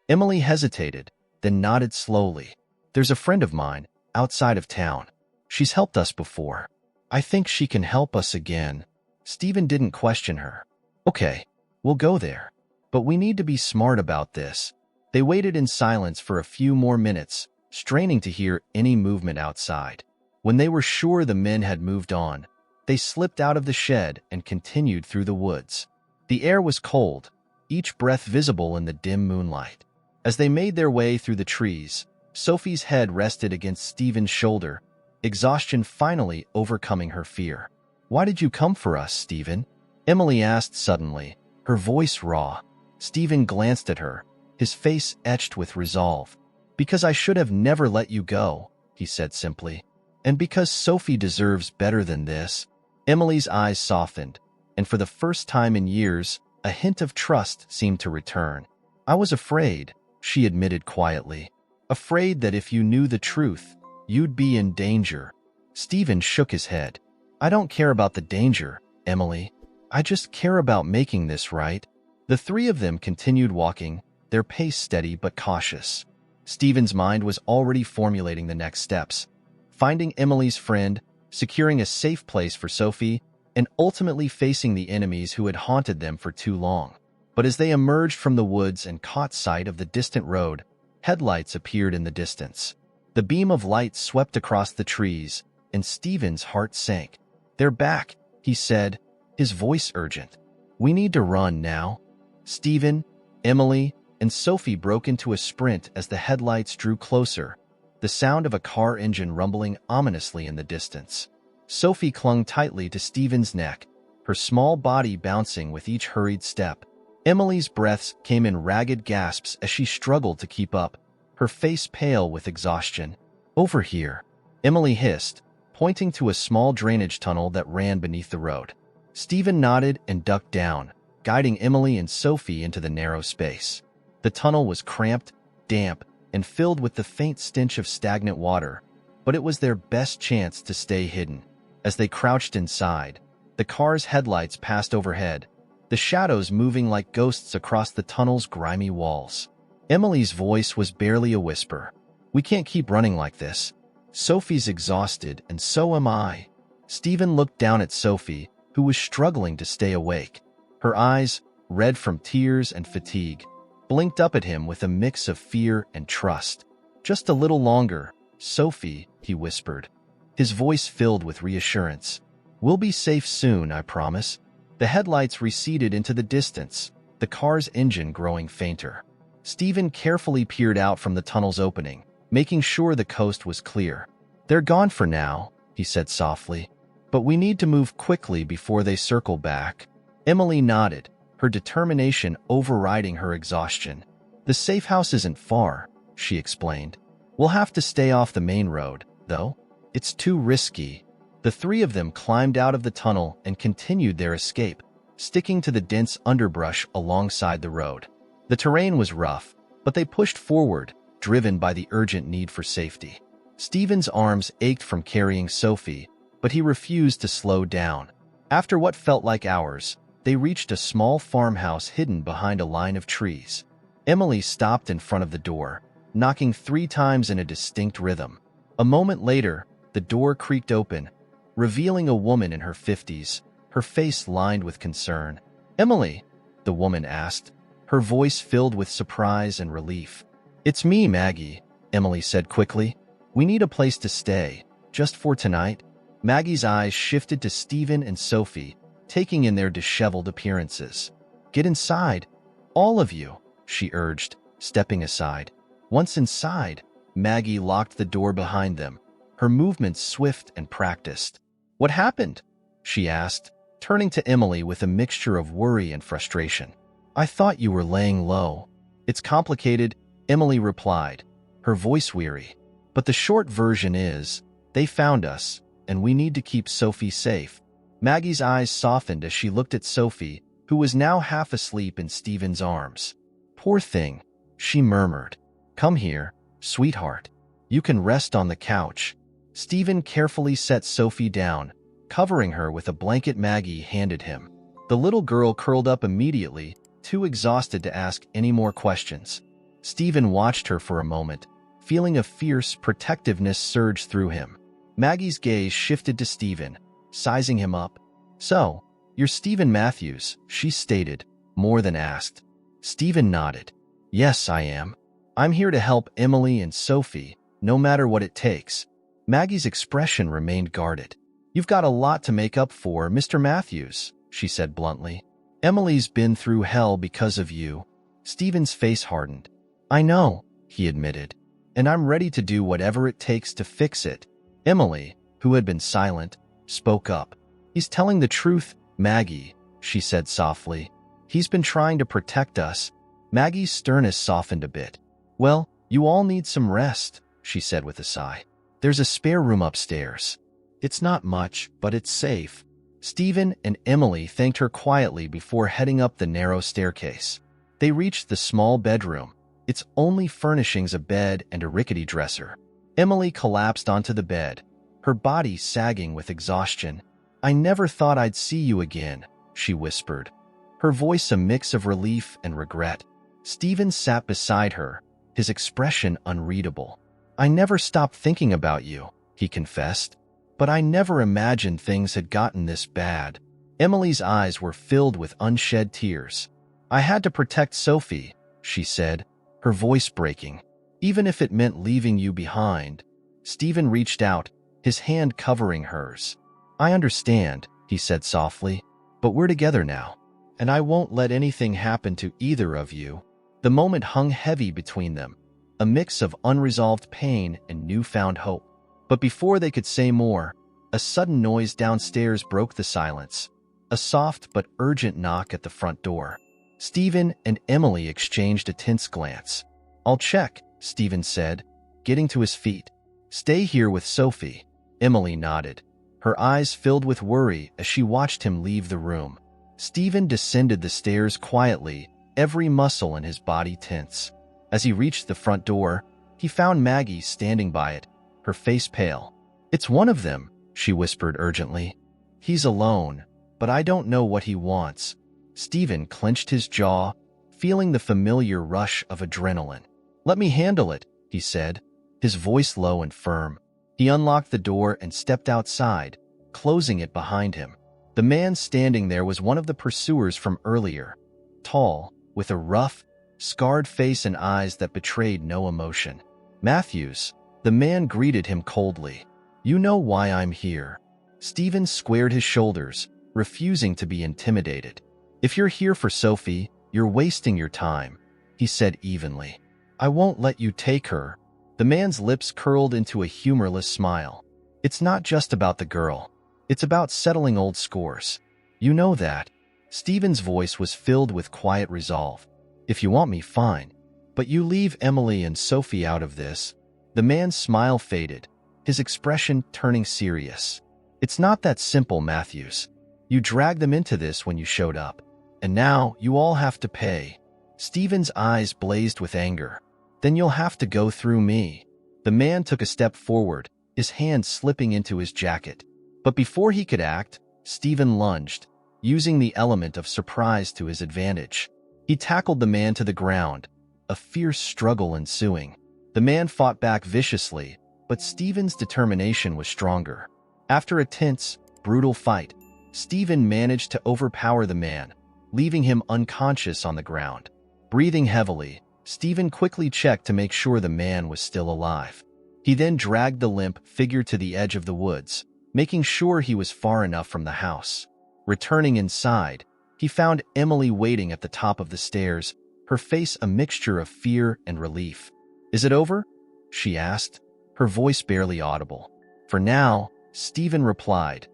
Emily hesitated, then nodded slowly. "There's a friend of mine, outside of town. She's helped us before. I think she can help us again." Stephen didn't question her. "Okay, we'll go there. But we need to be smart about this." They waited in silence for a few more minutes, straining to hear any movement outside. When they were sure the men had moved on, they slipped out of the shed and continued through the woods. The air was cold, each breath visible in the dim moonlight. As they made their way through the trees, Sophie's head rested against Stephen's shoulder, exhaustion finally overcoming her fear. "Why did you come for us, Stephen?" Emily asked suddenly, her voice raw. Stephen glanced at her, his face etched with resolve. "Because I should have never let you go," he said simply. "And because Sophie deserves better than this." Emily's eyes softened, and for the first time in years, a hint of trust seemed to return. "I was afraid," she admitted quietly. "Afraid that if you knew the truth, you'd be in danger." Stephen shook his head. "I don't care about the danger, Emily. I just care about making this right." The three of them continued walking, their pace steady but cautious. Stephen's mind was already formulating the next steps. Finding Emily's friend, securing a safe place for Sophie, and ultimately facing the enemies who had haunted them for too long. But as they emerged from the woods and caught sight of the distant road, headlights appeared in the distance. The beam of light swept across the trees, and Stephen's heart sank. "They're back," he said, his voice urgent. "We need to run now." Stephen, Emily, and Sophie broke into a sprint as the headlights drew closer, the sound of a car engine rumbling ominously in the distance. Sophie clung tightly to Stephen's neck, her small body bouncing with each hurried step. Emily's breaths came in ragged gasps as she struggled to keep up, her face pale with exhaustion. "Over here," Emily hissed, pointing to a small drainage tunnel that ran beneath the road. Stephen nodded and ducked down, guiding Emily and Sophie into the narrow space. The tunnel was cramped, damp, and filled with the faint stench of stagnant water, but it was their best chance to stay hidden. As they crouched inside, the car's headlights passed overhead, the shadows moving like ghosts across the tunnel's grimy walls. Emily's voice was barely a whisper. "We can't keep running like this. Sophie's exhausted, and so am I." Stephen looked down at Sophie, who was struggling to stay awake. Her eyes, red from tears and fatigue, blinked up at him with a mix of fear and trust. "Just a little longer, Sophie," he whispered, his voice filled with reassurance. "We'll be safe soon, I promise." The headlights receded into the distance, the car's engine growing fainter. Stephen carefully peered out from the tunnel's opening, making sure the coast was clear. "They're gone for now," he said softly, "but we need to move quickly before they circle back." Emily nodded, her determination overriding her exhaustion. "The safe house isn't far," she explained. "We'll have to stay off the main road, though. It's too risky." The three of them climbed out of the tunnel and continued their escape, sticking to the dense underbrush alongside the road. The terrain was rough, but they pushed forward, driven by the urgent need for safety. Stephen's arms ached from carrying Sophie, but he refused to slow down. After what felt like hours, they reached a small farmhouse hidden behind a line of trees. Emily stopped in front of the door, knocking 3 times in a distinct rhythm. A moment later, the door creaked open, revealing a woman in her 50s, her face lined with concern. "Emily?" the woman asked, her voice filled with surprise and relief. "It's me, Maggie," Emily said quickly. "We need a place to stay. Just for tonight? Maggie's eyes shifted to Stephen and Sophie, taking in their disheveled appearances. Get inside, all of you, she urged, stepping aside. Once inside, Maggie locked the door behind them, her movements swift and practiced. What happened? She asked, turning to Emily with a mixture of worry and frustration. I thought you were laying low. It's complicated, Emily replied, her voice weary. But the short version is, they found us, and we need to keep Sophie safe. Maggie's eyes softened as she looked at Sophie, who was now half asleep in Stephen's arms. Poor thing, she murmured. Come here, sweetheart. You can rest on the couch. Stephen carefully set Sophie down, covering her with a blanket Maggie handed him. The little girl curled up immediately, too exhausted to ask any more questions. Stephen watched her for a moment, feeling a fierce protectiveness surge through him. Maggie's gaze shifted to Stephen, sizing him up. So, you're Stephen Matthews, she stated, more than asked. Stephen nodded. Yes, I am. I'm here to help Emily and Sophie, no matter what it takes. Maggie's expression remained guarded. You've got a lot to make up for, Mr. Matthews, she said bluntly. Emily's been through hell because of you. Stephen's face hardened. I know, he admitted, and I'm ready to do whatever it takes to fix it. Emily, who had been silent, spoke up. He's telling the truth, Maggie, she said softly. He's been trying to protect us. Maggie's sternness softened a bit. Well, you all need some rest, she said with a sigh. There's a spare room upstairs. It's not much, but it's safe. Stephen and Emily thanked her quietly before heading up the narrow staircase. They reached the small bedroom, its only furnishings a bed and a rickety dresser. Emily collapsed onto the bed, her body sagging with exhaustion. I never thought I'd see you again, she whispered, her voice a mix of relief and regret. Stephen sat beside her, his expression unreadable. I never stopped thinking about you, he confessed, but I never imagined things had gotten this bad. Emily's eyes were filled with unshed tears. I had to protect Sophie, she said, her voice breaking, even if it meant leaving you behind. Stephen reached out, his hand covering hers. I understand, he said softly, but we're together now, and I won't let anything happen to either of you. The moment hung heavy between them, a mix of unresolved pain and newfound hope. But before they could say more, a sudden noise downstairs broke the silence, a soft but urgent knock at the front door. Stephen and Emily exchanged a tense glance. I'll check, Stephen said, getting to his feet. Stay here with Sophie. Emily nodded, her eyes filled with worry as she watched him leave the room. Stephen descended the stairs quietly, every muscle in his body tense. As he reached the front door, he found Maggie standing by it, her face pale. It's one of them, she whispered urgently. He's alone, but I don't know what he wants. Stephen clenched his jaw, feeling the familiar rush of adrenaline. Let me handle it, he said, his voice low and firm. He unlocked the door and stepped outside, closing it behind him. The man standing there was one of the pursuers from earlier, tall, with a rough, scarred face and eyes that betrayed no emotion. Matthews, the man greeted him coldly. You know why I'm here. Stephen squared his shoulders, refusing to be intimidated. If you're here for Sophie, you're wasting your time, he said evenly. I won't let you take her. The man's lips curled into a humorless smile. It's not just about the girl. It's about settling old scores. You know that. Stephen's voice was filled with quiet resolve. If you want me, fine. But you leave Emily and Sophie out of this. The man's smile faded, his expression turning serious. It's not that simple, Matthews. You dragged them into this when you showed up. And now you all have to pay. Stephen's eyes blazed with anger. Then you'll have to go through me. The man took a step forward, his hand slipping into his jacket. But before he could act, Stephen lunged, using the element of surprise to his advantage. He tackled the man to the ground, a fierce struggle ensuing. The man fought back viciously, but Stephen's determination was stronger. After a tense, brutal fight, Stephen managed to overpower the man, leaving him unconscious on the ground. Breathing heavily, Stephen quickly checked to make sure the man was still alive. He He then dragged the limp figure to the edge of the woods, making sure he was far enough from the house. Returning inside, he found Emily waiting at the top of the stairs, her face a mixture of fear and relief. "Is it over?" she asked, her voice barely audible. "For now," Stephen replied,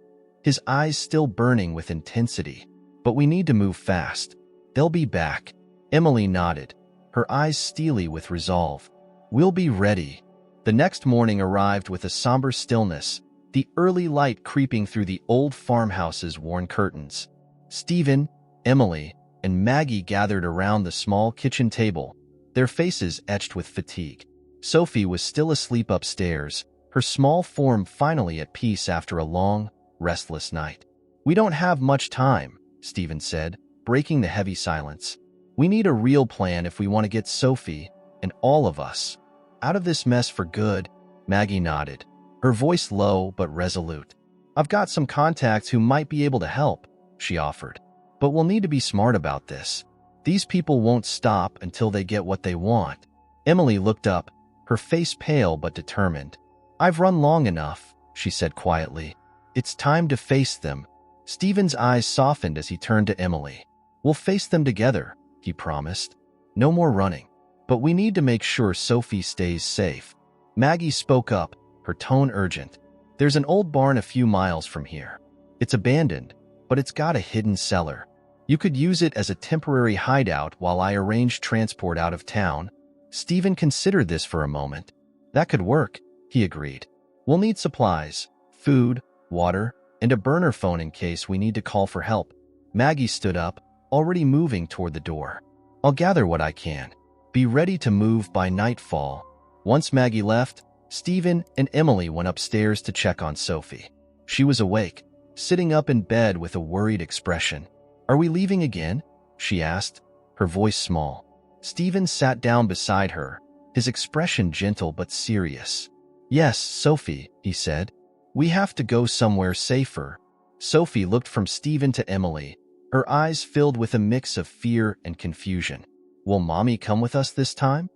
his eyes still burning with intensity. "But we need to move fast. They'll be back." Emily nodded, her eyes steely with resolve. "We'll be ready." The next morning arrived with a somber stillness, the early light creeping through the old farmhouse's worn curtains. Stephen, Emily, and Maggie gathered around the small kitchen table, their faces etched with fatigue. Sophie was still asleep upstairs, her small form finally at peace after a long, restless night. "We don't have much time," Stephen said, breaking the heavy silence. "We need a real plan if we want to get Sophie, and all of us, out of this mess for good." Maggie nodded, her voice low but resolute. "I've got some contacts who might be able to help," she offered. "But we'll need to be smart about this. These people won't stop until they get what they want." Emily looked up, her face pale but determined. "I've run long enough," she said quietly. "It's time to face them." Stephen's eyes softened as he turned to Emily. "We'll face them together," he promised. "No more running. But we need to make sure Sophie stays safe." Maggie spoke up, her tone urgent. "There's an old barn a few miles from here. It's abandoned, but it's got a hidden cellar. You could use it as a temporary hideout while I arrange transport out of town." Stephen considered this for a moment. "That could work," he agreed. "We'll need supplies, food, water, and a burner phone in case we need to call for help." Maggie stood up, already moving toward the door. "I'll gather what I can. Be ready to move by nightfall." Once Maggie left, Stephen and Emily went upstairs to check on Sophie. She was awake, sitting up in bed with a worried expression. "Are we leaving again?" she asked, her voice small. Stephen sat down beside her, his expression gentle but serious. "Yes, Sophie," he said. "We have to go somewhere safer." Sophie looked from Stephen to Emily, her eyes filled with a mix of fear and confusion. "Will Mommy come with us this time?"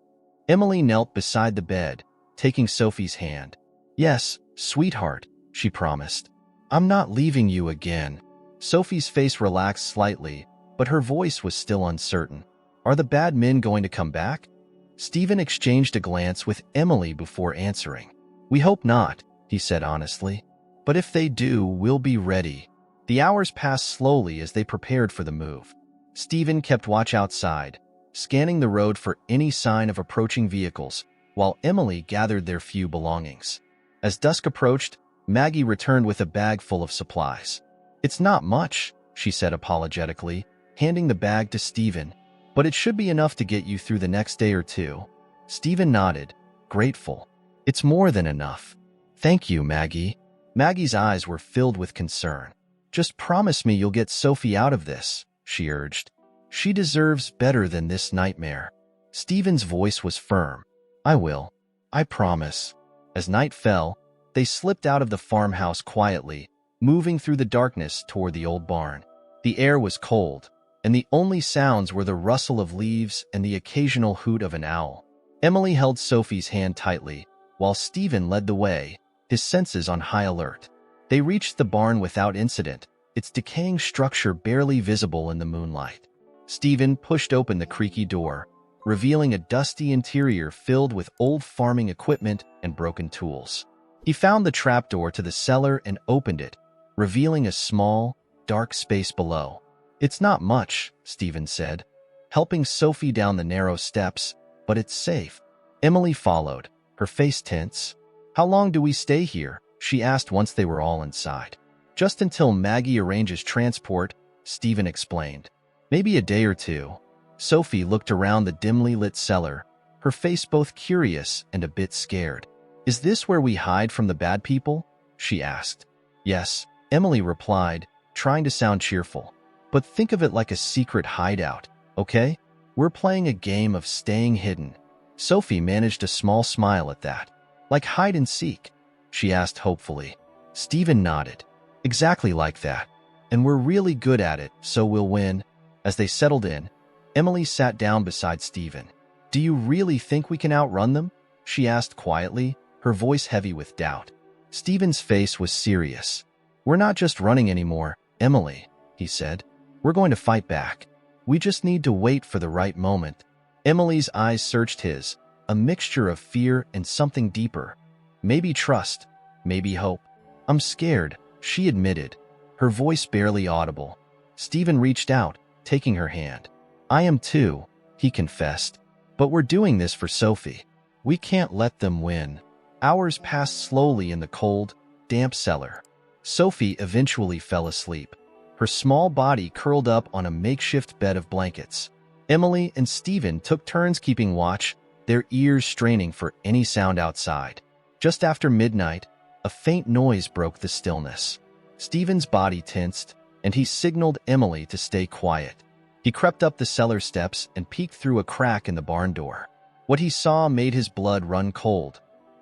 Emily knelt beside the bed, taking Sophie's hand. "Yes, sweetheart," she promised. "I'm not leaving you again." Sophie's face relaxed slightly, but her voice was still uncertain. "Are the bad men going to come back?" Stephen exchanged a glance with Emily before answering. "We hope not," he said honestly. "But if they do, we'll be ready." The hours passed slowly as they prepared for the move. Stephen kept watch outside, scanning the road for any sign of approaching vehicles, while Emily gathered their few belongings. As dusk approached, Maggie returned with a bag full of supplies. "It's not much," she said apologetically, handing the bag to Stephen, "but it should be enough to get you through the next day or two." Stephen nodded, grateful. "It's more than enough." "Thank you, Maggie." Maggie's eyes were filled with concern. "Just promise me you'll get Sophie out of this," she urged. "She deserves better than this nightmare." Stephen's voice was firm. "I will. I promise." As night fell, they slipped out of the farmhouse quietly, moving through the darkness toward the old barn. The air was cold, and the only sounds were the rustle of leaves and the occasional hoot of an owl. Emily held Sophie's hand tightly, while Stephen led the way, his senses on high alert. They reached the barn without incident, its decaying structure barely visible in the moonlight. Stephen pushed open the creaky door, revealing a dusty interior filled with old farming equipment and broken tools. He found the trapdoor to the cellar and opened it, revealing a small, dark space below. "It's not much," Stephen said, helping Sophie down the narrow steps, "but it's safe." Emily followed, her face tense. "How long do we stay here?" she asked once they were all inside. "Just until Maggie arranges transport," Stephen explained. "Maybe a day or two." Sophie looked around the dimly lit cellar, her face both curious and a bit scared. "Is this where we hide from the bad people?" she asked. "Yes," Emily replied, trying to sound cheerful. "But think of it like a secret hideout, okay? We're playing a game of staying hidden." Sophie managed a small smile at that. "Like hide and seek?" she asked hopefully. Stephen nodded. "Exactly like that. And we're really good at it, so we'll win." As they settled in, Emily sat down beside Stephen. "Do you really think we can outrun them?" she asked quietly, her voice heavy with doubt. Stephen's face was serious. "We're not just running anymore, Emily," he said. "We're going to fight back. We just need to wait for the right moment." Emily's eyes searched his, a mixture of fear and something deeper. Maybe trust, maybe hope. "I'm scared," she admitted, her voice barely audible. Stephen reached out, taking her hand. "I am too," he confessed. "But we're doing this for Sophie. We can't let them win." Hours passed slowly in the cold, damp cellar. Sophie eventually fell asleep, her small body curled up on a makeshift bed of blankets. Emily and Stephen took turns keeping watch, their ears straining for any sound outside. Just after midnight, a faint noise broke the stillness. Stephen's body tensed, and he signaled Emily to stay quiet. He crept up the cellar steps and peeked through a crack in the barn door. What he saw made his blood run cold.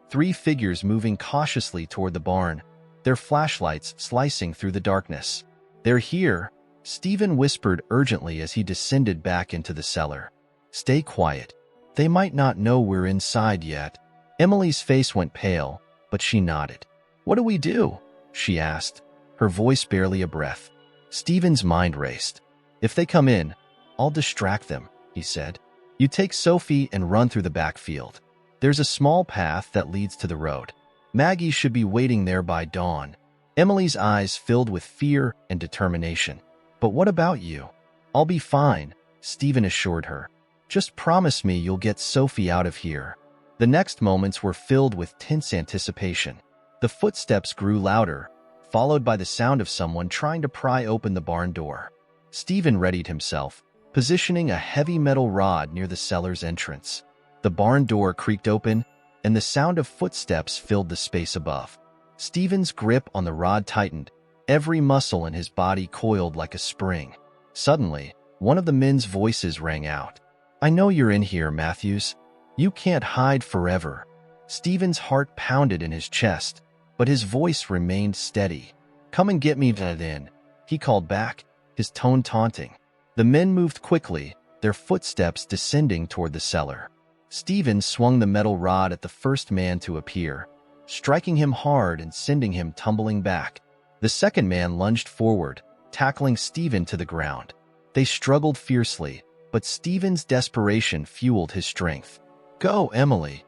3 figures moving cautiously toward the barn, their flashlights slicing through the darkness. "They're here," Stephen whispered urgently as he descended back into the cellar. "Stay quiet. They might not know we're inside yet." Emily's face went pale, but she nodded. "What do we do?" she asked, her voice barely a breath. Stephen's mind raced. "If they come in, I'll distract them," he said. "You take Sophie and run through the backfield. There's a small path that leads to the road. Maggie should be waiting there by dawn." Emily's eyes filled with fear and determination. "But what about you?" "I'll be fine," Stephen assured her. "Just promise me you'll get Sophie out of here." The next moments were filled with tense anticipation. The footsteps grew louder, followed by the sound of someone trying to pry open the barn door. Stephen readied himself, positioning a heavy metal rod near the cellar's entrance. The barn door creaked open, and the sound of footsteps filled the space above. Stephen's grip on the rod tightened, every muscle in his body coiled like a spring. Suddenly, one of the men's voices rang out. "I know you're in here, Matthews. You can't hide forever." Stephen's heart pounded in his chest, but his voice remained steady. "Come and get me then," he called back, his tone taunting. The men moved quickly, their footsteps descending toward the cellar. Stephen swung the metal rod at the first man to appear, striking him hard and sending him tumbling back. The second man lunged forward, tackling Stephen to the ground. They struggled fiercely, but Stephen's desperation fueled his strength. "Go, Emily!"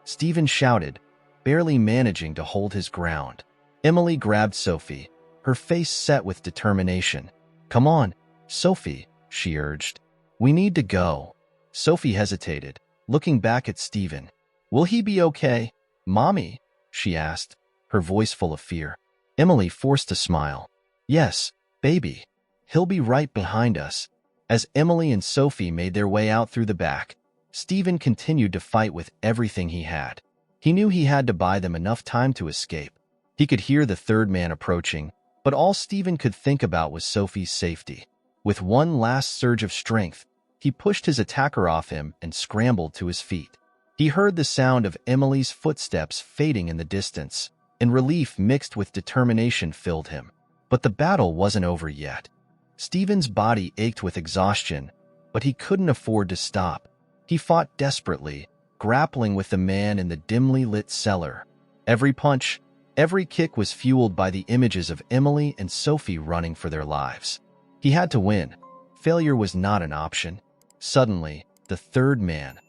Stephen shouted, barely managing to hold his ground. Emily grabbed Sophie, her face set with determination. "Come on, Sophie," she urged. "We need to go." Sophie hesitated, looking back at Stephen. "Will he be okay, Mommy?" she asked, her voice full of fear. Emily forced a smile. "Yes, baby. He'll be right behind us." As Emily and Sophie made their way out through the back, Stephen continued to fight with everything he had. He knew he had to buy them enough time to escape. He could hear the third man approaching, but all Stephen could think about was Sophie's safety. With one last surge of strength, he pushed his attacker off him and scrambled to his feet. He heard the sound of Emily's footsteps fading in the distance, and relief mixed with determination filled him. But the battle wasn't over yet. Stephen's body ached with exhaustion, but he couldn't afford to stop. He fought desperately, grappling with the man in the dimly lit cellar. Every punch, every kick was fueled by the images of Emily and Sophie running for their lives. He had to win. Failure was not an option. Suddenly, the third man,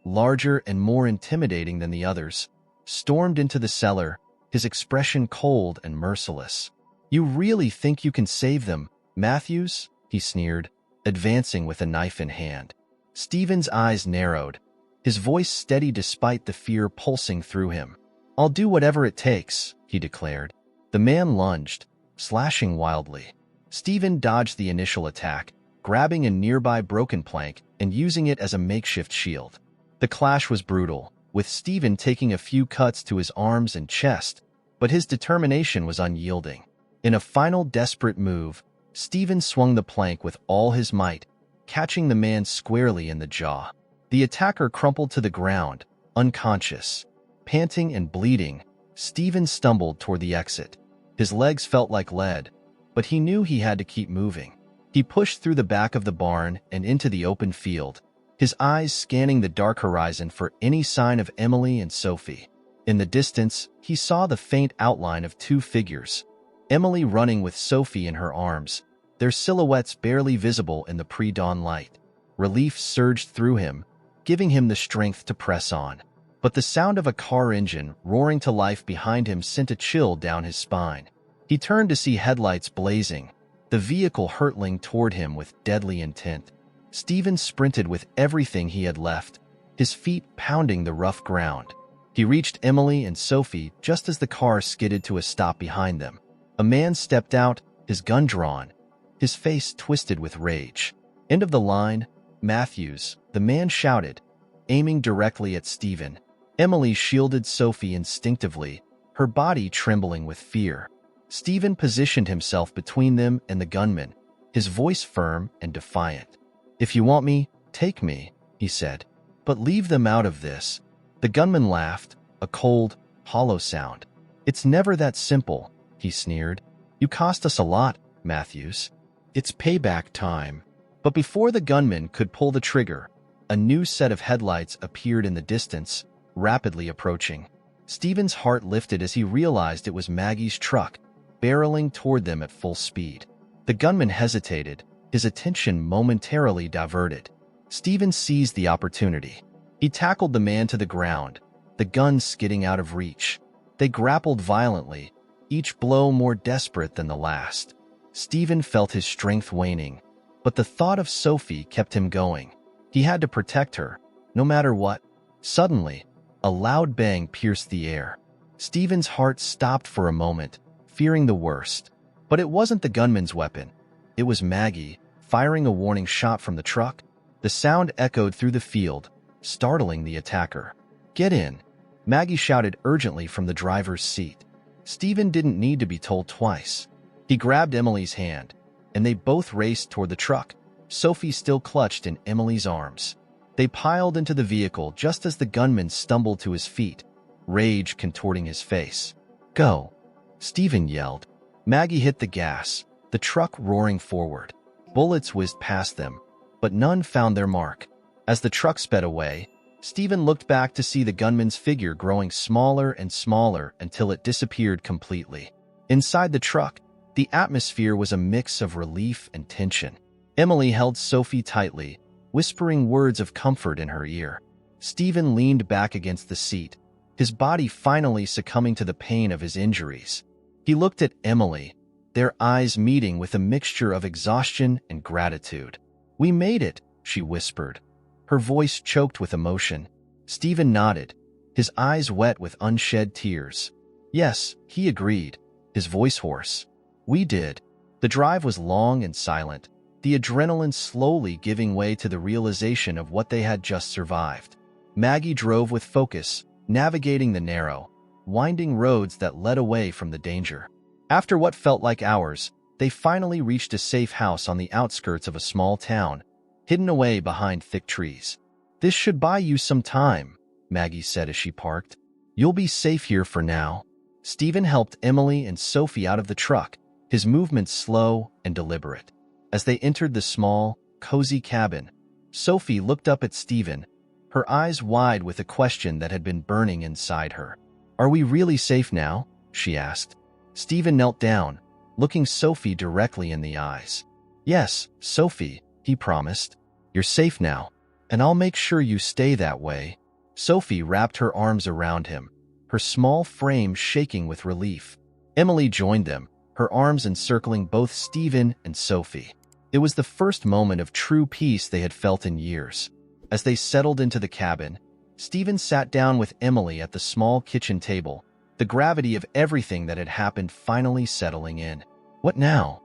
larger and more intimidating than the others, stormed into the cellar, his expression cold and merciless. "You really think you can save them, Matthews?" he sneered, advancing with a knife in hand. Stephen's eyes narrowed, his voice steady despite the fear pulsing through him. "I'll do whatever it takes," he declared. The man lunged, slashing wildly. Stephen dodged the initial attack, grabbing a nearby broken plank and using it as a makeshift shield. The clash was brutal, with Stephen taking a few cuts to his arms and chest, but his determination was unyielding. In a final desperate move, Stephen swung the plank with all his might, catching the man squarely in the jaw. The attacker crumpled to the ground, unconscious. Panting and bleeding, Stephen stumbled toward the exit. His legs felt like lead, but he knew he had to keep moving. He pushed through the back of the barn and into the open field, his eyes scanning the dark horizon for any sign of Emily and Sophie. In the distance, he saw the faint outline of two figures, Emily running with Sophie in her arms, their silhouettes barely visible in the pre-dawn light. Relief surged through him, giving him the strength to press on. But the sound of a car engine roaring to life behind him sent a chill down his spine. He turned to see headlights blazing, the vehicle hurtling toward him with deadly intent. Stephen sprinted with everything he had left, his feet pounding the rough ground. He reached Emily and Sophie just as the car skidded to a stop behind them. A man stepped out, his gun drawn, his face twisted with rage. "End of the line, Matthews," the man shouted, aiming directly at Stephen. Emily shielded Sophie instinctively, her body trembling with fear. Stephen positioned himself between them and the gunman, his voice firm and defiant. "If you want me, take me," he said. "But leave them out of this." The gunman laughed, a cold, hollow sound. "It's never that simple," he sneered. "You cost us a lot, Matthews. It's payback time." But before the gunman could pull the trigger, a new set of headlights appeared in the distance, rapidly approaching. Stephen's heart lifted as he realized it was Maggie's truck, barreling toward them at full speed. The gunman hesitated, his attention momentarily diverted. Stephen seized the opportunity. He tackled the man to the ground, the gun skidding out of reach. They grappled violently, each blow more desperate than the last. Stephen felt his strength waning, but the thought of Sophie kept him going. He had to protect her, no matter what. Suddenly, a loud bang pierced the air. Stephen's heart stopped for a moment, fearing the worst. But it wasn't the gunman's weapon. It was Maggie, firing a warning shot from the truck. The sound echoed through the field, startling the attacker. "Get in," Maggie shouted urgently from the driver's seat. Stephen didn't need to be told twice. He grabbed Emily's hand, and they both raced toward the truck, Sophie still clutched in Emily's arms. They piled into the vehicle just as the gunman stumbled to his feet, rage contorting his face. "Go," Stephen yelled. Maggie hit the gas, the truck roaring forward. Bullets whizzed past them, but none found their mark. As the truck sped away, Stephen looked back to see the gunman's figure growing smaller and smaller until it disappeared completely. Inside the truck, the atmosphere was a mix of relief and tension. Emily held Sophie tightly, whispering words of comfort in her ear. Stephen leaned back against the seat, his body finally succumbing to the pain of his injuries. He looked at Emily, their eyes meeting with a mixture of exhaustion and gratitude. "We made it," she whispered, her voice choked with emotion. Stephen nodded, his eyes wet with unshed tears. "Yes," he agreed, his voice hoarse. "We did." The drive was long and silent, the adrenaline slowly giving way to the realization of what they had just survived. Maggie drove with focus, navigating the narrow, winding roads that led away from the danger. After what felt like hours, they finally reached a safe house on the outskirts of a small town, hidden away behind thick trees. "This should buy you some time," Maggie said as she parked. "You'll be safe here for now." Stephen helped Emily and Sophie out of the truck, his movements slow and deliberate. As they entered the small, cozy cabin, Sophie looked up at Stephen, her eyes wide with a question that had been burning inside her. "Are we really safe now?" she asked. Stephen knelt down, looking Sophie directly in the eyes. "Yes, Sophie," he promised. "You're safe now, and I'll make sure you stay that way." Sophie wrapped her arms around him, her small frame shaking with relief. Emily joined them, her arms encircling both Stephen and Sophie. It was the first moment of true peace they had felt in years. As they settled into the cabin, Stephen sat down with Emily at the small kitchen table, the gravity of everything that had happened finally settling in. "What now?"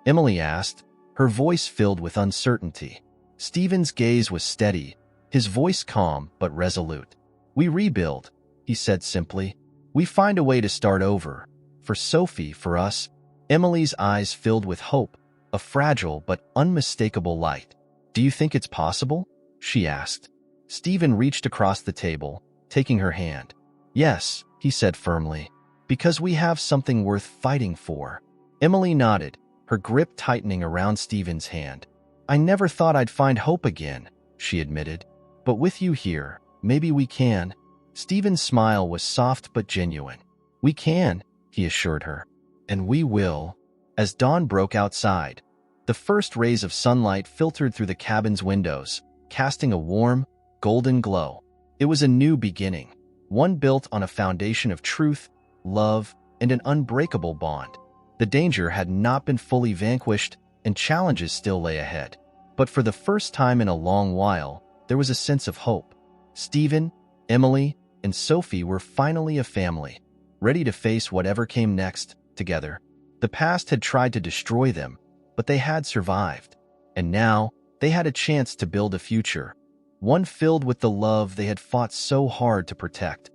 Emily asked, her voice filled with uncertainty. Stephen's gaze was steady, his voice calm but resolute. "We rebuild," he said simply. "We find a way to start over. For Sophie, for us." Emily's eyes filled with hope, a fragile but unmistakable light. "Do you think it's possible?" she asked. Stephen reached across the table, taking her hand. "Yes," he said firmly, "because we have something worth fighting for." Emily nodded, her grip tightening around Stephen's hand. "I never thought I'd find hope again," she admitted. "But with you here, maybe we can." Stephen's smile was soft but genuine. "We can," he assured her. "And we will." As dawn broke outside, the first rays of sunlight filtered through the cabin's windows, casting a warm, golden glow. It was a new beginning, one built on a foundation of truth, love, and an unbreakable bond. The danger had not been fully vanquished, and challenges still lay ahead. But for the first time in a long while, there was a sense of hope. Stephen, Emily, and Sophie were finally a family, ready to face whatever came next, together. The past had tried to destroy them, but they had survived. And now, they had a chance to build a future, one filled with the love they had fought so hard to protect.